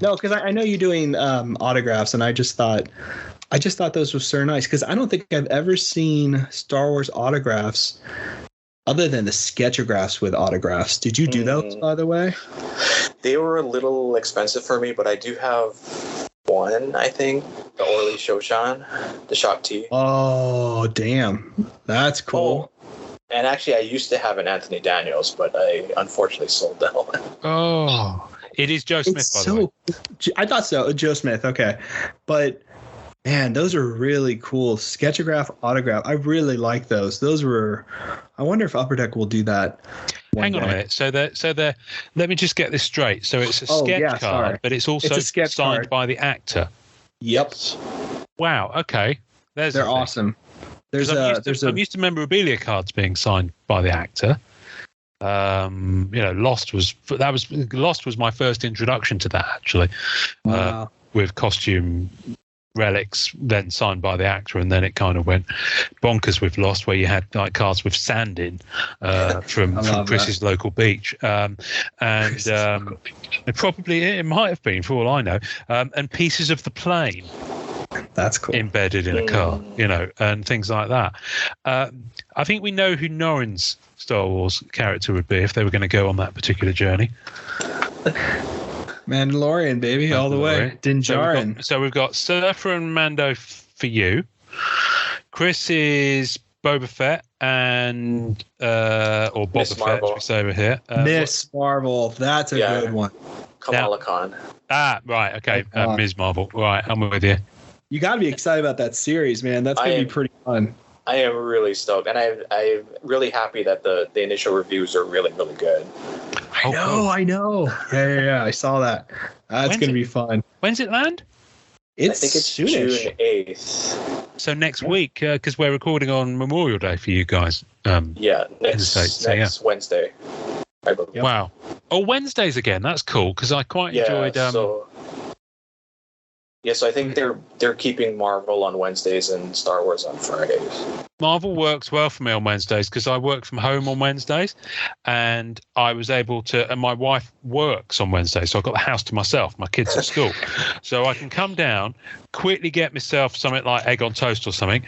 No, because I know you're doing autographs, and I just thought those were so nice because I don't think I've ever seen Star Wars autographs other than the sketchographs with autographs. Did you do those, by the way?
They were a little expensive for me, but I do have one, I think, the Orly Shoshan, the Shop T.
Oh, damn. That's cool.
And actually, I used to have an Anthony Daniels, but I unfortunately sold that one.
Oh, it is Joe Smith, by the way.
I thought so. Joe Smith. Okay. But, man, those are really cool. Sketchograph, autograph. I really like those. Those were. I wonder if Upper Deck will do that.
Hang on a minute. So they're. Let me just get this straight. So it's a sketch card, but it's also signed card by the actor.
Yep.
Wow. Okay.
They're awesome.
I'm used to memorabilia cards being signed by the actor. Lost was my first introduction to that, actually.
Wow.
With costume relics, then signed by the actor, and then it kind of went bonkers with Lost, where you had like cards with sand in from Chris's local beach, and it might have been, for all I know, and pieces of the plane.
That's cool.
Embedded in a car, and things like that. I think we know who Norrin's Star Wars character would be if they were going to go on that particular journey.
Mandalorian, baby, all the way. Din Djarin.
So we've got Surfer and Mando for you. Chris is Boba Fett and or Boba Fett, as we say over here.
Miss Marvel. That's a good one.
Kamala Khan.
Right. Okay. Ms. Marvel. Right. I'm with you.
You got to be excited about that series, man. That's going to be pretty fun.
I am really stoked, and I'm really happy that the initial reviews are really, really good.
I know. Yeah. I saw that. That's going to be fun.
When's it land?
I think it's
soonish.
June 8th.
So next week, because we're recording on Memorial Day for you guys.
Next Wednesday. I believe.
Yep. Wow. Oh, Wednesdays again. That's cool because I quite enjoyed.
So I think they're keeping Marvel on Wednesdays and Star Wars on Fridays.
Marvel works well for me on Wednesdays because I work from home on Wednesdays, and I was able to. And my wife works on Wednesdays, so I've got the house to myself. My kids at school, so I can come down, quickly get myself something like egg on toast or something,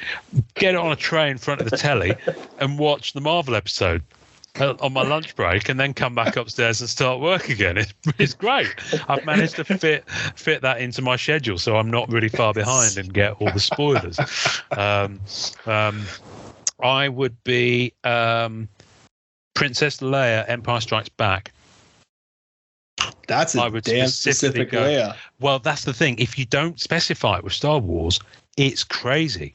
get it on a tray in front of the telly, and watch the Marvel episode on my lunch break, and then come back upstairs and start work again. It's great. I've managed to fit that into my schedule, so I'm not really far behind and get all the spoilers. I would be Princess Leia, Empire Strikes Back.
That's a damn specific Leia.
Well, that's the thing. If you don't specify it with Star Wars, it's crazy.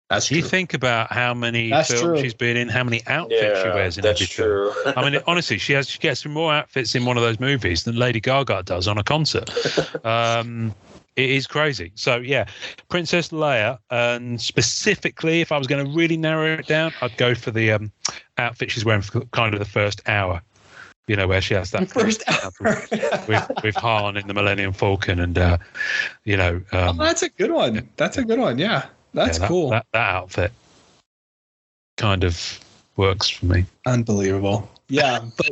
That's true.
You think about how many films she's been in, how many outfits she wears in every film. I mean, honestly, she gets more outfits in one of those movies than Lady Gaga does on a concert. It is crazy. So, yeah, Princess Leia, and specifically, if I was going to really narrow it down, I'd go for the outfit she's wearing for kind of the first hour. Where she has that
first hour
with Han in the Millennium Falcon, and
that's a good one. That's a good one. Yeah. That's cool.
That outfit kind of works for me.
Unbelievable. Yeah, but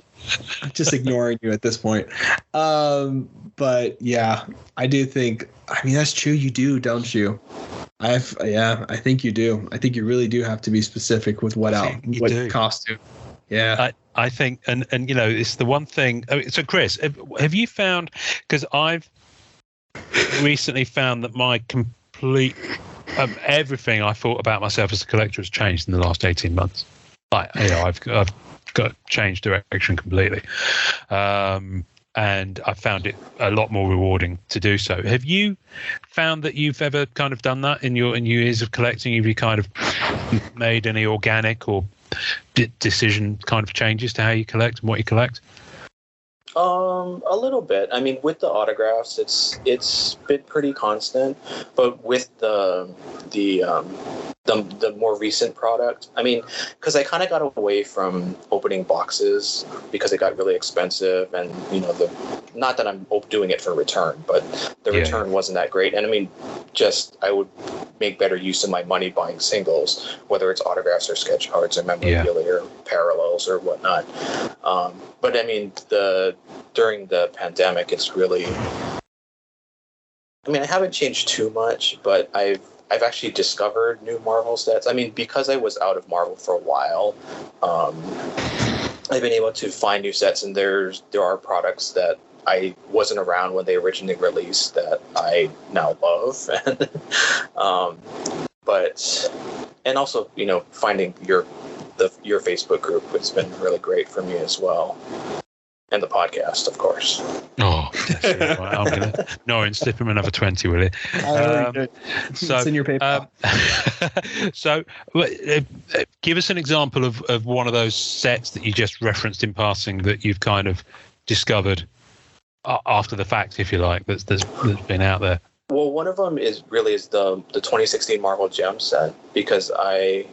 just ignoring you at this point. But yeah, I do think. I mean, that's true. You do, don't you? I think you do. I think you really do have to be specific with what costume. Yeah,
I think, and it's the one thing. So, Chris, have you found? Because I've recently found that my complete everything I thought about myself as a collector has changed in the last 18 months. I've got changed direction completely, and I found it a lot more rewarding to do so. Have you found that you've ever kind of done that in your years of collecting? Have you kind of made any organic or decision kind of changes to how you collect and what you collect?
A little bit. I mean, with the autographs, it's been pretty constant, but with the more recent product, I mean, because I kind of got away from opening boxes because it got really expensive, and not that I'm doing it for return, but the return wasn't that great. And I mean, I would make better use of my money buying singles, whether it's autographs or sketch cards or memorabilia or parallels or whatnot. But I mean, during the pandemic, it's really, I mean, I haven't changed too much, but I've actually discovered new Marvel sets. I mean, because I was out of Marvel for a while, I've been able to find new sets, and there are products that I wasn't around when they originally released that I now love. And also, finding your Facebook group has been really great for me as well. And the podcast, of course.
Oh, that's right. I'm gonna Norrin, slip him another 20, will you?
It's in your paper.
So, give us an example of one of those sets that you just referenced in passing that you've kind of discovered after the fact, if you like, that's been out there.
Well, one of them is the 2016 Marvel Gem set, because I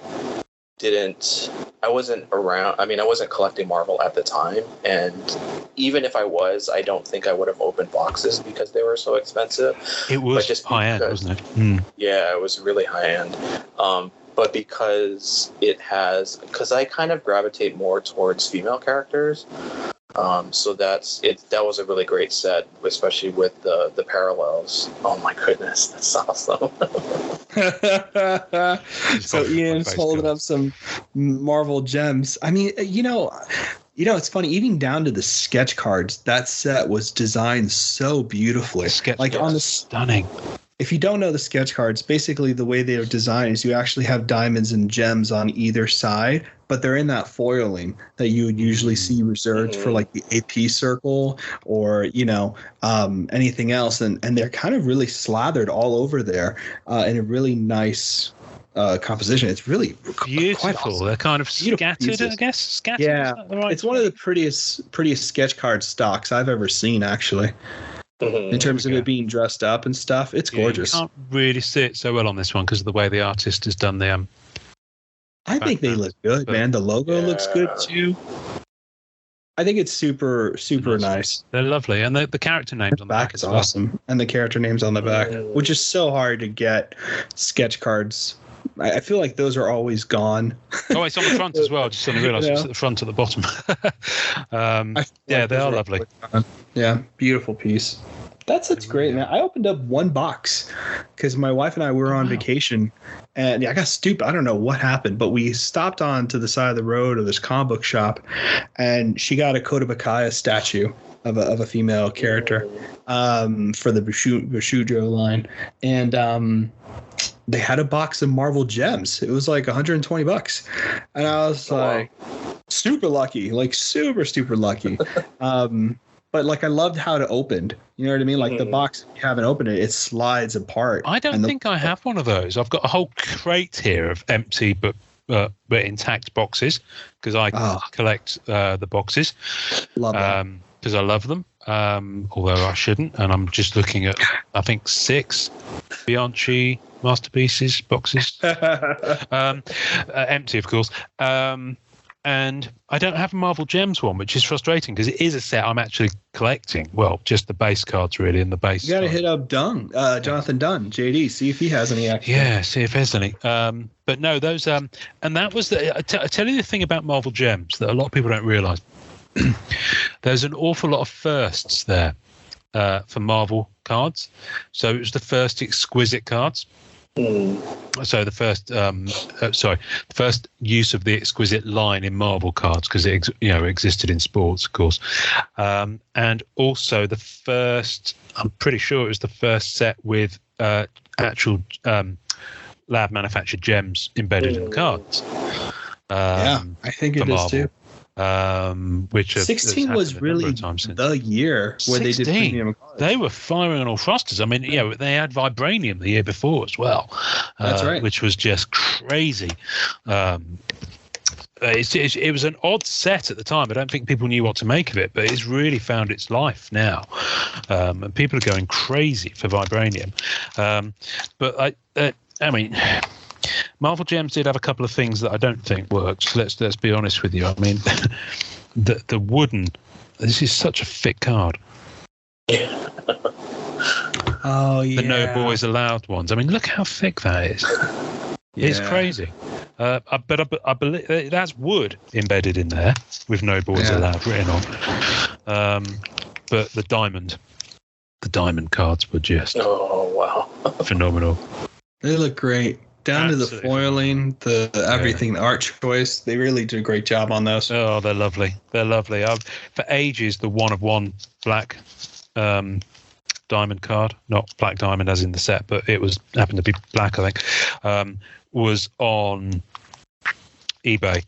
wasn't around. I mean, I wasn't collecting Marvel at the time, and even if I was, I don't think I would have opened boxes because they were so expensive.
It was just high end, wasn't it?
Yeah, it was really high end. But because I kind of gravitate more towards female characters. So that was a really great set, especially with the parallels. Oh my goodness, that's awesome.
So Ian's holding up some Marvel gems. I mean, it's funny, even down to the sketch cards, that set was designed so beautifully.
Stunning.
If you don't know the sketch cards, basically the way they are designed is you actually have diamonds and gems on either side, but they're in that foiling that you would usually see reserved for like the AP circle or, anything else. And they're kind of really slathered all over there in a really nice composition. It's really
beautiful.
Quite awesome.
They're kind of scattered, I guess. Scattered.
Yeah,
Right,
it's one of the prettiest sketch card stocks I've ever seen, actually. In terms of it being dressed up and stuff, it's gorgeous.
You can't really see it so well on this one because of the way the artist has done the.
I think they look good, man. The logo looks good too. I think it's super nice.
They're lovely, and the character names on the back
is awesome, and the character names on the back, which is so hard to get sketch cards. I feel like those are always gone.
Oh, it's on the front as well. Just suddenly realised it's at the front at the bottom. They are lovely.
Yeah, beautiful piece. That's great, man. I opened up one box because my wife and I were on vacation, and I got stupid. I don't know what happened, but we stopped on to the side of the road of this comic book shop, and she got a Kodabakaya statue of a female character for the Bushujo line, and they had a box of Marvel Gems. It was like $120, and I was super lucky, like super lucky. But like I loved how it opened. You know what I mean? Like the box, if you haven't opened it, it slides apart.
I don't think I have one of those. I've got a whole crate here of empty but intact boxes because I collect the boxes.
Love them.
Because I love them. Although I shouldn't. And I'm just looking at, I think, 6 Bianchi Masterpieces boxes. Empty, of course. And I don't have a Marvel Gems one, which is frustrating because it is a set I'm actually collecting. Well, just the base cards, really, and the base.
You got to hit up Jonathan Dunn, JD, see if he has any action.
Yeah, see if there's any. But no, those. And that was I tell you the thing about Marvel Gems that a lot of people don't realise. There's an awful lot of firsts there for Marvel cards. So it was the first exquisite cards. So the first use of the exquisite line in Marvel cards, because it existed in sports, of course, and also the first. I'm pretty sure it was the first set with actual lab manufactured gems embedded in the cards.
I think it is too.
Which
16 was really the year where 16, they did premium cards.
They were firing on all thrusters. I mean, they had Vibranium the year before as well.
That's right.
Which was just crazy. it was an odd set at the time. I don't think people knew what to make of it, but it's really found its life now, and people are going crazy for vibranium. But I mean, Marvel Gems did have a couple of things that I don't think worked. Let's be honest with you. I mean, the wooden. This is such a thick card.
Yeah.
Oh yeah.
The No Boys Allowed ones. I mean, look how thick that is. It's crazy. But I believe that's wood embedded in there with No Boys Allowed written on. But the diamond cards were just phenomenal. They
look great. Down Absolutely. To the foiling, the everything, the art choice. They really did a great job on those.
Oh, they're lovely. They're lovely. For ages, the 1 of 1 black diamond card, not black diamond as in the set, but it happened to be black, I think, was on eBay,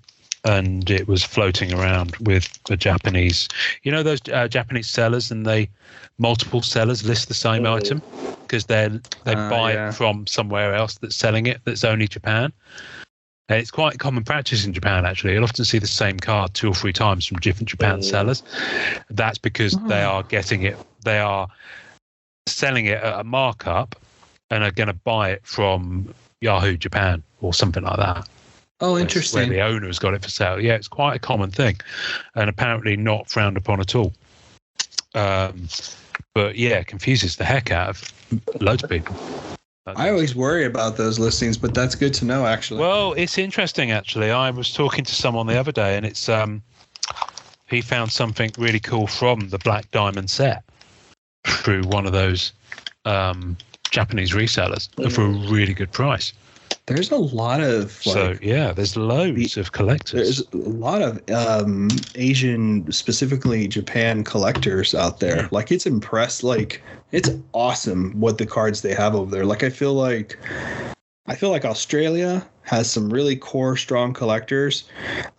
and it was floating around with a Japanese, those Japanese sellers, and multiple sellers list the same item because they buy it from somewhere else that's selling it, that's only Japan. And it's quite common practice in Japan, actually. You'll often see the same card 2 or 3 times from different Japan sellers. That's because they are selling it at a markup and are going to buy it from Yahoo Japan or something like that.
Oh, interesting.
Where the owner has got it for sale. Yeah, it's quite a common thing, and apparently not frowned upon at all. But yeah, confuses the heck out of loads of people.
I always worry about those listings, but that's good to know, actually.
Well, it's interesting, actually. I was talking to someone the other day, and it's he found something really cool from the Black Diamond set through one of those Japanese resellers for a really good price.
There's a lot of
there's loads of collectors.
There's a lot of Asian, specifically Japan collectors out there.
Yeah.
Like, it's impressed. Like, it's awesome what the cards they have over there. Like, I feel like Australia has some really core, strong collectors.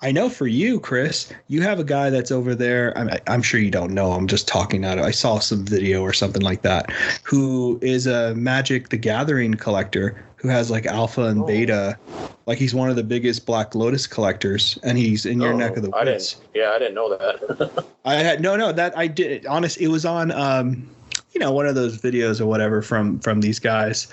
I know for you, Chris, you have a guy that's over there. I'm sure you don't know. I'm just talking out. I saw some video or something like that, who is a Magic the Gathering collector who has like alpha and beta. Like, he's one of the biggest Black Lotus collectors, and he's in your neck of the woods.
I didn't know that.
I did. Honest, it was on one of those videos or whatever from these guys.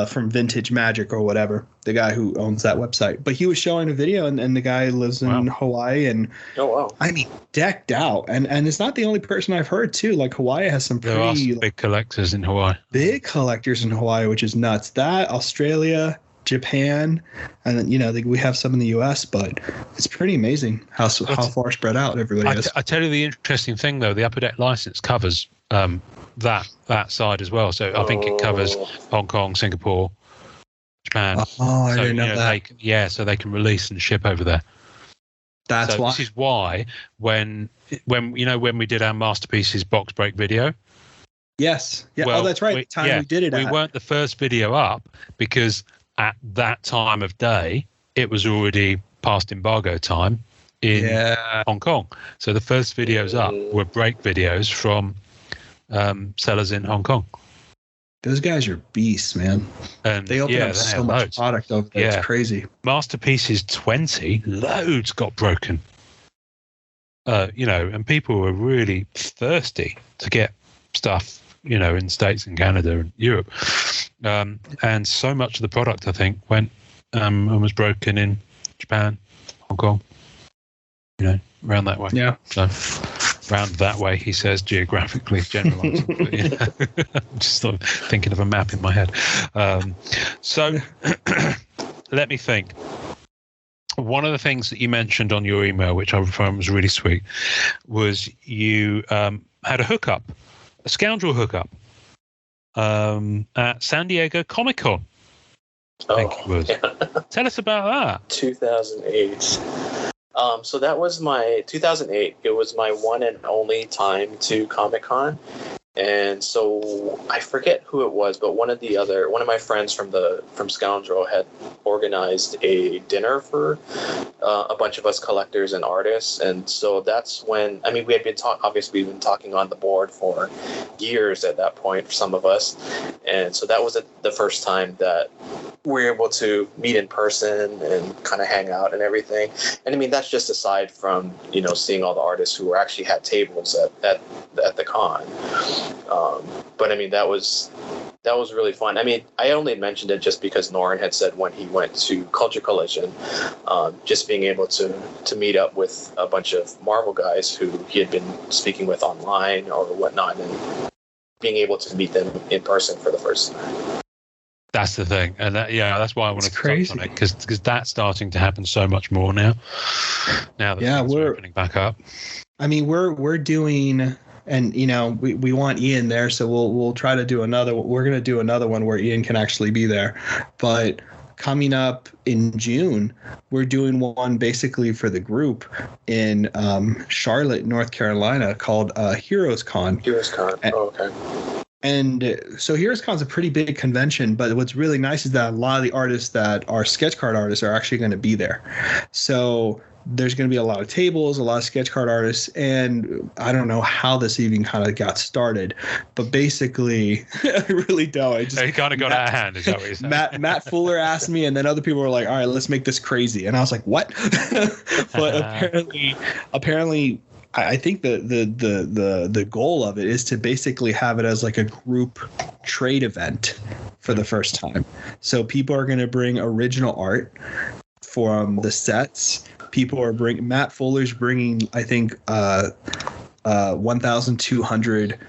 From Vintage Magic or whatever, the guy who owns that website. But he was showing a video, and the guy lives in Hawaii, and I mean, decked out. And it's not the only person I've heard too. Like, Hawaii has some pretty
big collectors in Hawaii.
Big collectors in Hawaii, which is nuts. That, Australia, Japan, and then we have some in the US, but it's pretty amazing how far spread out everybody is.
I tell you the interesting thing though, the Upper Deck license covers that side as well. So I think it covers Hong Kong, Singapore, Japan.
Oh, I didn't know that.
So they can release and ship over there.
That's why.
This is why when we did our Masterpieces box break video.
Yes. Yeah. Well, that's right. We did it.
We weren't the first video up because at that time of day it was already past embargo time in Hong Kong. So the first videos up were break videos from sellers in Hong Kong.
Those guys are beasts, man. And they open up so much product over there. It's crazy.
Masterpieces 20, loads got broken. And people were really thirsty to get stuff, in the States and Canada and Europe. And so much of the product, I think, went and was broken in Japan, Hong Kong, around that way.
Yeah.
So round that way, he says, geographically generalizing. But, I'm just sort of thinking of a map in my head. So let me think. One of the things that you mentioned on your email, which I found was really sweet, was you had a hookup, a scoundrel hookup, at San Diego Comic-Con. I think it was. Yeah. Tell us about that.
2008. So that was my 2008. It was my one and only time to Comic-Con. And so I forget who it was, but one of my friends from Scoundrel had organized a dinner for a bunch of us collectors and artists, and so that's when we had been obviously we've been talking on the board for years at that point for some of us, and so that was the first time that we were able to meet in person and kind of hang out and everything. And that's just aside from seeing all the artists who actually had tables at the con, but that was really fun. I only mentioned it just because Norin had said when he went to Culture Collision, just being able to meet up with a bunch of Marvel guys who he had been speaking with online or whatnot, and being able to meet them in person for the first time.
That's the thing, and that's why I want to touch on it, because that's starting to happen so much more now. Now that we're opening back up.
We're doing. And we want Ian there, so we'll try to do another. We're gonna do another one where Ian can actually be there. But coming up in June, we're doing one basically for the group in Charlotte, North Carolina, called Heroes Con.
Heroes Con. Okay.
And so Heroes Con is a pretty big convention, but what's really nice is that a lot of the artists that are sketch card artists are actually going to be there. So there's going to be a lot of tables, a lot of sketch card artists, and I don't know how this even kind of got started, but basically, I really don't.
It kind of got out of hand, is that what you're saying?
Matt Fuller asked me, and then other people were like, all right, let's make this crazy. And I was like, what? But apparently, I think the goal of it is to basically have it as like a group trade event for the first time. So people are going to bring original art from the sets. People are Matt Fuller's bringing, I think, 1,200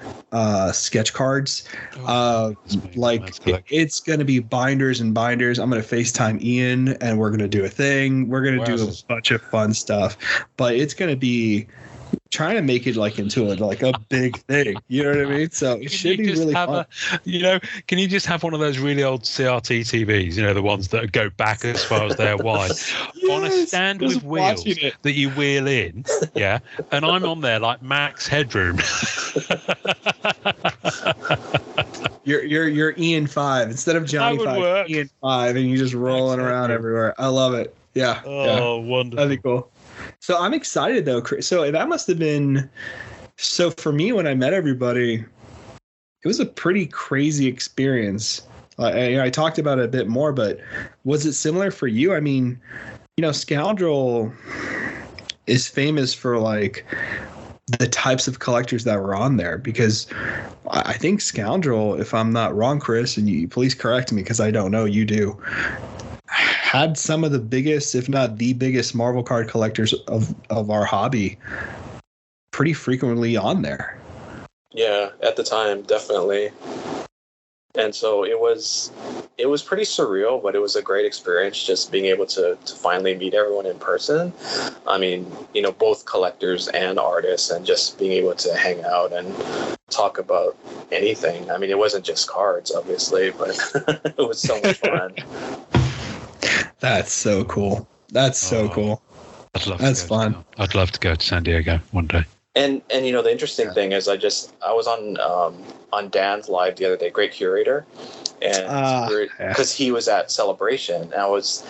sketch cards. It's going to be binders and binders. I'm going to FaceTime Ian, and we're going to do a thing. We're going to do a bunch of fun stuff, but it's going to be trying to make it into a big thing. You know what I mean? So it should be really fun.
Can you just have one of those really old CRT TVs, the ones that go back as far as they're wide, on a stand with wheels that you wheel in, yeah? And I'm on there like max headroom.
You're Ian 5 instead of Johnny 5.
Work.
Ian 5, and you just rolling around everywhere. I love it. Yeah.
Oh, wonderful.
That'd be cool. So I'm excited though, Chris. So that must have been. So for me, when I met everybody, it was a pretty crazy experience. I talked about it a bit more, but was it similar for you? Scoundrel is famous for the types of collectors that were on there, because I think Scoundrel, if I'm not wrong, Chris, and you please correct me because I don't know, you do, had some of the biggest, if not the biggest, Marvel card collectors of our hobby pretty frequently on there.
Yeah, at the time, definitely. And so it was pretty surreal, but it was a great experience just being able to finally meet everyone in person. Both collectors and artists, and just being able to hang out and talk about anything. It wasn't just cards, obviously, but it was so much fun.
That's so cool. That's so cool. That's fun.
I'd love to go to San Diego one day.
And the interesting thing is I was on Dan's live the other day, great curator, and because he was at Celebration, and I was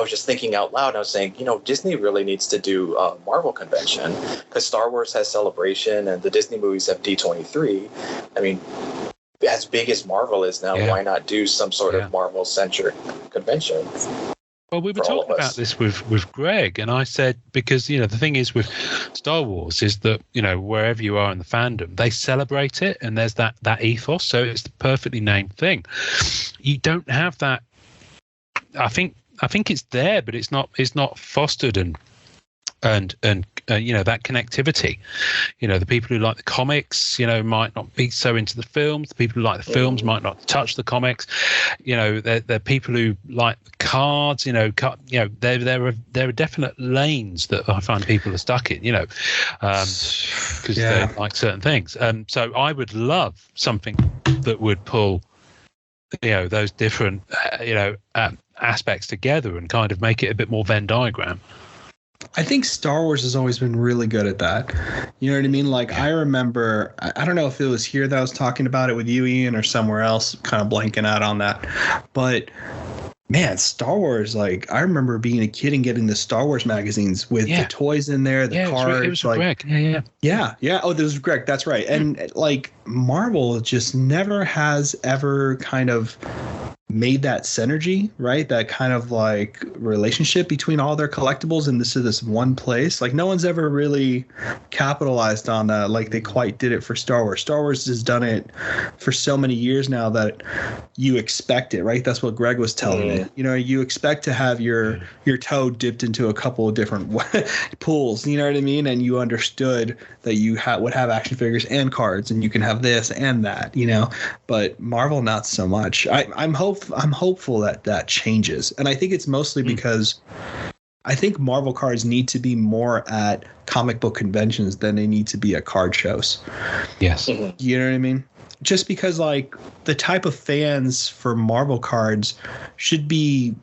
just thinking out loud, and I was saying, Disney really needs to do a Marvel convention, because Star Wars has Celebration and the Disney movies have D23. As big as Marvel is now, why not do some sort of Marvel-centric convention?
Well, we were talking about this with Greg, and I said, because, the thing is with Star Wars is that, wherever you are in the fandom, they celebrate it, and there's that ethos, so it's the perfectly named thing. You don't have that. I think it's there, but it's not fostered and that connectivity. The people who like the comics, might not be so into the films. The people who like the films might not touch the comics. They're people who like the cards. There are definite lanes that I find people are stuck in. Because they like certain things. So I would love something that would pull, those different aspects together and kind of make it a bit more Venn diagram.
I think Star Wars has always been really good at that. You know what I mean? I remember, I don't know if it was here that I was talking about it with you, Ian, or somewhere else, kind of blanking out on that. But Man, Star Wars, like, I remember being a kid and getting the Star Wars magazines with the toys in there, the cards.
It was
like,
Greg.
Yeah. Oh, this was Greg. That's right. And like Marvel just never has ever kind of made that synergy, right? That kind of like relationship between all their collectibles and this one place. Like no one's ever really capitalized on that like they quite did it for Star Wars. Star Wars has done it for so many years now that you expect it, right? That's what Greg was telling me. You know, you expect to have your toe dipped into a couple of different pools, you know what I mean? And you understood that you would have action figures and cards, and you can have this and that, you know. But Marvel, not so much. I'm hopeful that changes, and I think it's mostly because I think Marvel cards need to be more at comic book conventions than they need to be at card shows.
Yes.
You know what I mean? Just because like the type of fans for Marvel cards should be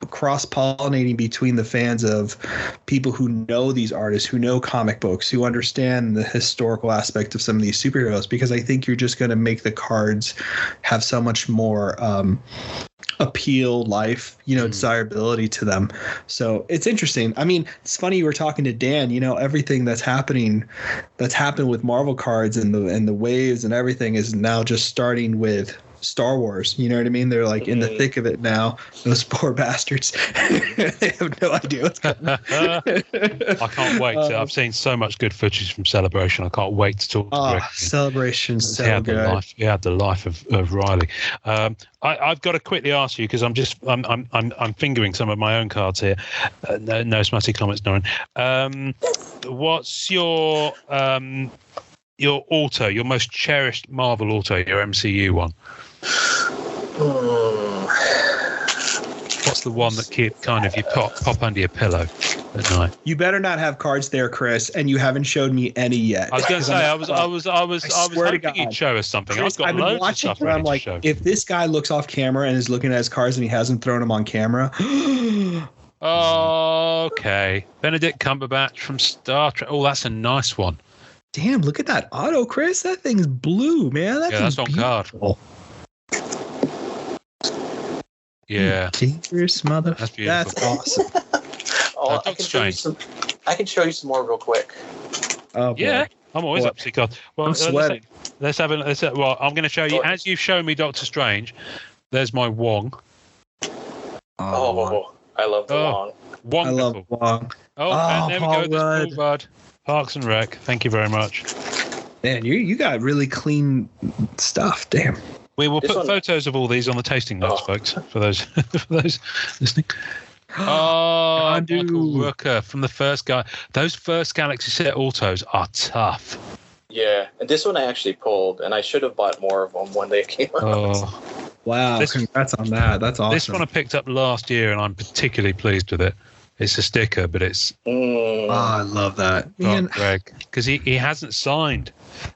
cross-pollinating between the fans of people who know these artists, who know comic books, who understand the historical aspect of some of these superheroes, because I think you're just going to make the cards have so much more appeal, life, you know, desirability to them. So it's interesting. I mean, it's funny you were talking to Dan, you know, everything that's happened with Marvel cards and the waves and everything is now just starting with Star Wars, you know what I mean? They're like in the thick of it now. Those poor bastards. They have no idea what's going on.
I can't wait. I've seen so much good footage from Celebration. I can't wait to talk to Greg.
Celebration's so good.
He had the life of Riley. I've got to quickly ask you because I'm fingering some of my own cards here. No smutty comments, Norrin. What's your auto, your most cherished Marvel auto, your MCU one? What's the one that you pop under your pillow at night?
You better not have cards there, Chris, and you haven't showed me any yet.
I was going to say I was hoping you'd show us something.
Chris,
I've got loads of stuff ready to show.
If this guy looks off camera and is looking at his cards and he hasn't thrown them on camera.
Okay, Benedict Cumberbatch from Star Trek. Oh, that's a nice one.
Damn, look at that auto, Chris. That thing's blue, man.
That's on
beautiful.
card. Yeah.
Dangerous mother.
That's beautiful.
That's awesome.
I can show you some more real quick.
Oh,
yeah. I'm always up to see cards. Well,
I'm sweating.
Well, I'm going to show you, as you've shown me Doctor Strange, there's my Wong.
Oh, I love the Wong.
Wonderful.
I love Wong.
And there we go. This Bud. Parks and Rec. Thank you very much.
Man, you got really clean stuff. Damn.
We will put photos of all these on the tasting notes, folks, for those listening. Michael Rooker from the first guy. Those first Galaxy set autos are tough.
Yeah, and this one I actually pulled, and I should have bought more of them when they came out.
Wow, congrats on that. That's awesome.
This one I picked up last year, and I'm particularly pleased with it. It's a sticker, but it's...
I love that.
Man. Greg, because he hasn't signed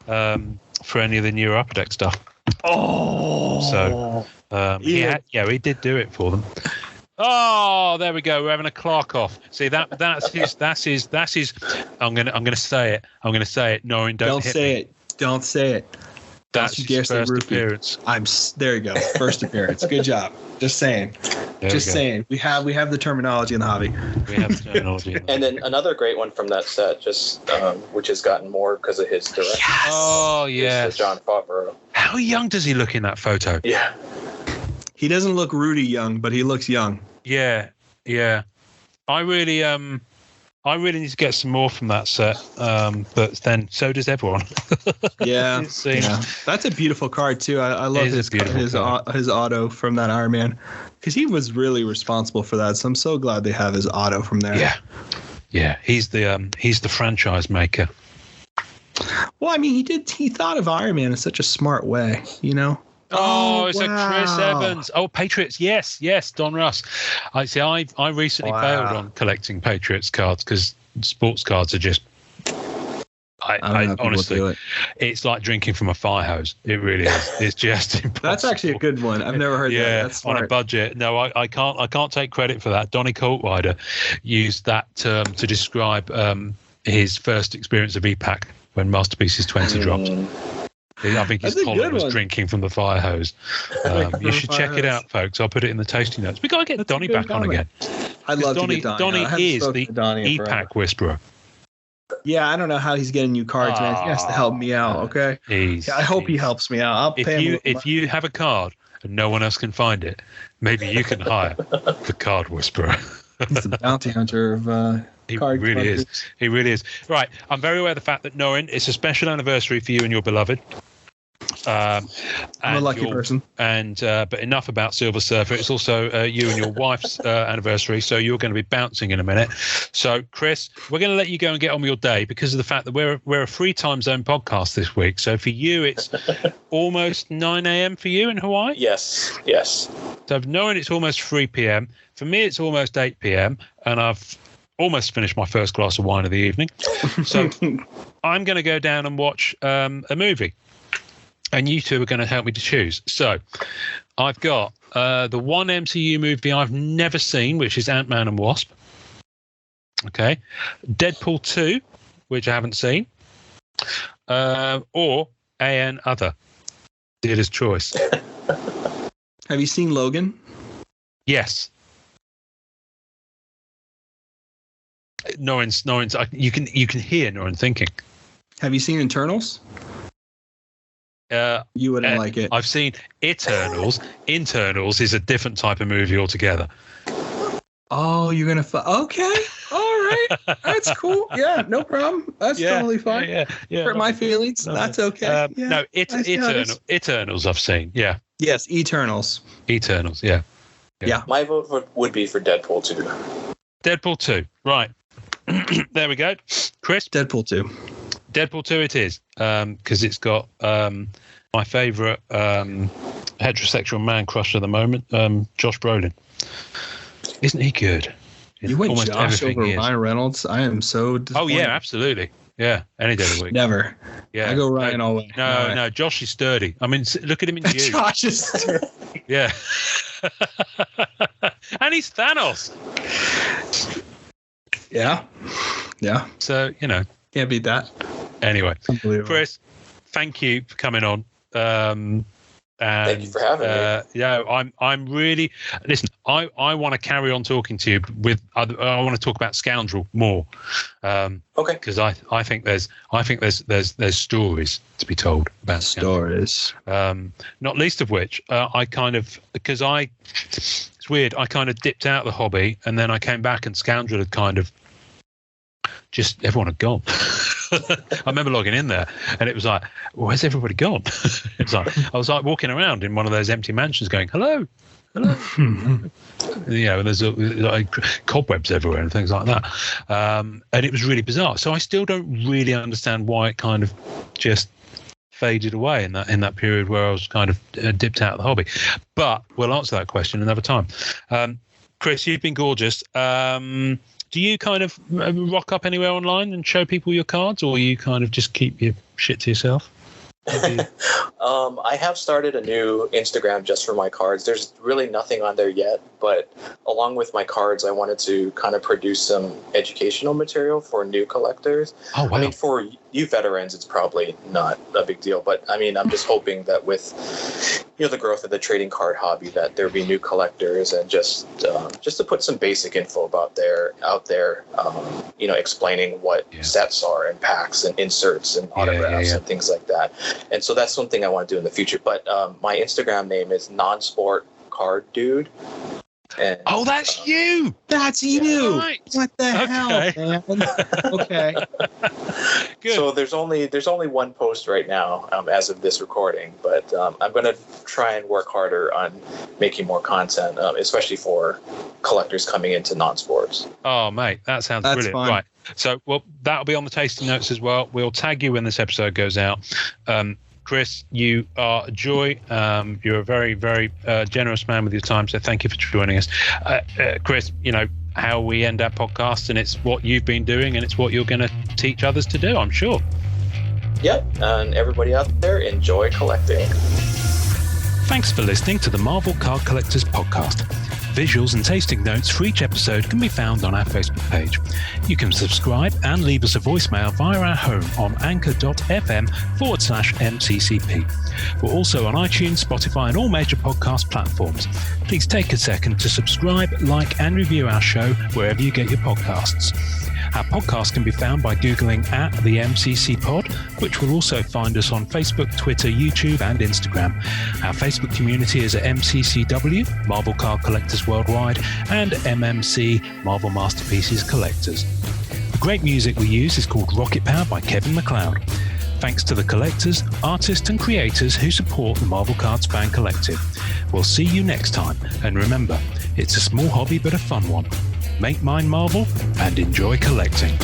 for any of the newer Upper Deck stuff. So, he did do it for them. Oh, there we go. We're having a Clark off. See that's his. I'm gonna say it. Norrin, don't say it.
Don't say it.
That's his first appearance.
There you go. First appearance. Good job. Just saying. Saying. We have the terminology in the hobby.
We have the terminology.
And then another great one from that set, which has gotten more because of his direction.
Yes.
Oh yeah.
John Favreau.
How young does he look in that photo?
Yeah.
He doesn't look Rudy young, but he looks young.
Yeah. I really need to get some more from that set, but then so does everyone.
Yeah. That's a beautiful card too. I love his auto from that Iron Man, because he was really responsible for that. So I'm so glad they have his auto from there.
Yeah. He's the franchise maker.
Well, I mean, he thought of Iron Man in such a smart way, you know.
Oh, it's a Chris Evans. Oh, Patriots. Yes. Don Russ. I recently bailed on collecting Patriots cards because sports cards are just. I honestly, it's like drinking from a fire hose. It really is. It's just impossible.
That's actually a good one. I've never heard that. That's smart.
On a budget. No, I can't take credit for that. Donny Coltwider used that term to describe his first experience of EPAC when Masterpieces 20 dropped. I think his
That's a
collar
good
was
one.
drinking from the fire hose. You should check it out, folks. I'll put it in the tasting notes. We got to get
That's a
Donnie
good
back on
comment.
again.
I'd love
Donnie,
to get
Donnie
Donnie. I haven't
is
spoken
the
to Donnie in forever.
EPAC whisperer.
Yeah, I don't know how he's getting new cards, man. He has to help me out, okay? I hope he helps me out. I'll pay him.
If you have a card and no one else can find it, maybe you can hire the card whisperer.
He's the bounty hunter of
He
card
really
collectors.
is. He really is. Right. I'm very aware of the fact that, Norrin, it's a special anniversary for you and your beloved.
I'm a lucky person.
And but enough about Silver Surfer. It's also you and your wife's anniversary, so you're going to be bouncing in a minute. So, Chris, we're going to let you go and get on with your day because of the fact that we're a free time zone podcast this week. So for you, it's almost 9 a.m. for you in Hawaii.
Yes.
So knowing it's almost 3 p.m. For me, it's almost 8 p.m. and I've almost finished my first glass of wine of the evening. So I'm going to go down and watch a movie. And you two are going to help me to choose. So I've got the one MCU movie I've never seen, which is Ant-Man and Wasp. Okay. Deadpool 2, which I haven't seen. Or AN Other. Dealer's choice.
Have you seen Logan?
Yes. Norrin's you can hear Norrin thinking.
Have you seen Internals? You wouldn't like it.
I've seen Eternals. Internals is a different type of movie altogether.
Oh, you're gonna okay. All right, that's cool. Yeah, no problem. That's totally fine.
Yeah.
Hurt my feelings. That's okay.
No, Eternals I've seen. Yeah.
Yes, Eternals.
Eternals. Yeah.
My vote would be for Deadpool 2.
Deadpool 2. Right. There we go. Chris?
Deadpool 2.
Deadpool 2 it is. Because it's got my favourite heterosexual man crush at the moment, Josh Brolin. Isn't he good?
You went
almost
Josh
everything
over
he is.
Ryan Reynolds? I am so disappointed.
Oh, yeah, absolutely. Yeah, any day of the week.
Never.
Yeah.
I go Ryan all the way.
No, Josh is sturdy. I mean, look at him in Dune.
Josh is sturdy.
Yeah. And he's Thanos.
Yeah.
So,
Can't beat that.
Anyway,
Unbelievable.
Chris, thank you for coming on. And,
Thank you for having me.
Yeah, I'm really listen. I want to carry on talking to you I want to talk about Scoundrel more.
Okay.
Because I think there's stories to be told about Scoundrel.
Stories.
Not least of which it's weird. I kind of dipped out of the hobby and then I came back and Scoundrel had kind of just everyone had gone. I remember logging in there and it was like, where's everybody gone? It's like I was like walking around in one of those empty mansions going, hello. And there's like cobwebs everywhere and things like that. And it was really bizarre. So I still don't really understand why it kind of just faded away in that period where I was kind of dipped out of the hobby. But we'll answer that question another time. Chris, you've been gorgeous. Do you kind of rock up anywhere online and show people your cards, or you kind of just keep your shit to yourself?
I have started a new Instagram just for my cards. There's really nothing on there yet, but along with my cards, I wanted to kind of produce some educational material for new collectors.
Oh, wow.
I mean, for you veterans, it's probably not a big deal, but I mean, I'm just hoping that with the growth of the trading card hobby, that there'll be new collectors and just to put some basic info out there, explaining what sets are and packs and inserts and autographs and things like that. And so that's something I want to do in the future. But my Instagram name is non-sport card dude. And,
that's you.
That's you.
Right.
What the hell, man? Okay.
Good.
So there's only one post right now as of this recording, but I'm going to try and work harder on making more content, especially for collectors coming into non-sports.
Oh, mate, that sounds brilliant.
Fine.
Right. So, that'll be on the tasting notes as well. We'll tag you when this episode goes out. Chris, you are a joy. You're a very, very generous man with your time, so thank you for joining us. Chris, how we end our podcast, and it's what you've been doing, and it's what you're going to teach others to do, I'm sure.
Yep, and everybody out there, enjoy collecting.
Thanks for listening to the Marvel Card Collectors Podcast. Visuals and tasting notes for each episode can be found on our Facebook page. You can subscribe and leave us a voicemail via our home on anchor.fm/MCCP. We're also on iTunes, Spotify, and all major podcast platforms. Please take a second to subscribe, like, and review our show wherever you get your podcasts. Our podcast can be found by Googling at the MCC Pod, which will also find us on Facebook, Twitter, YouTube, and Instagram. Our Facebook community is at MCCW, Marvel Card Collectors Worldwide, and MMC, Marvel Masterpieces Collectors. The great music we use is called Rocket Power by Kevin MacLeod. Thanks to the collectors, artists, and creators who support the Marvel Cards Fan Collective. We'll see you next time, and remember, it's a small hobby but a fun one. Make mine Marvel and enjoy collecting.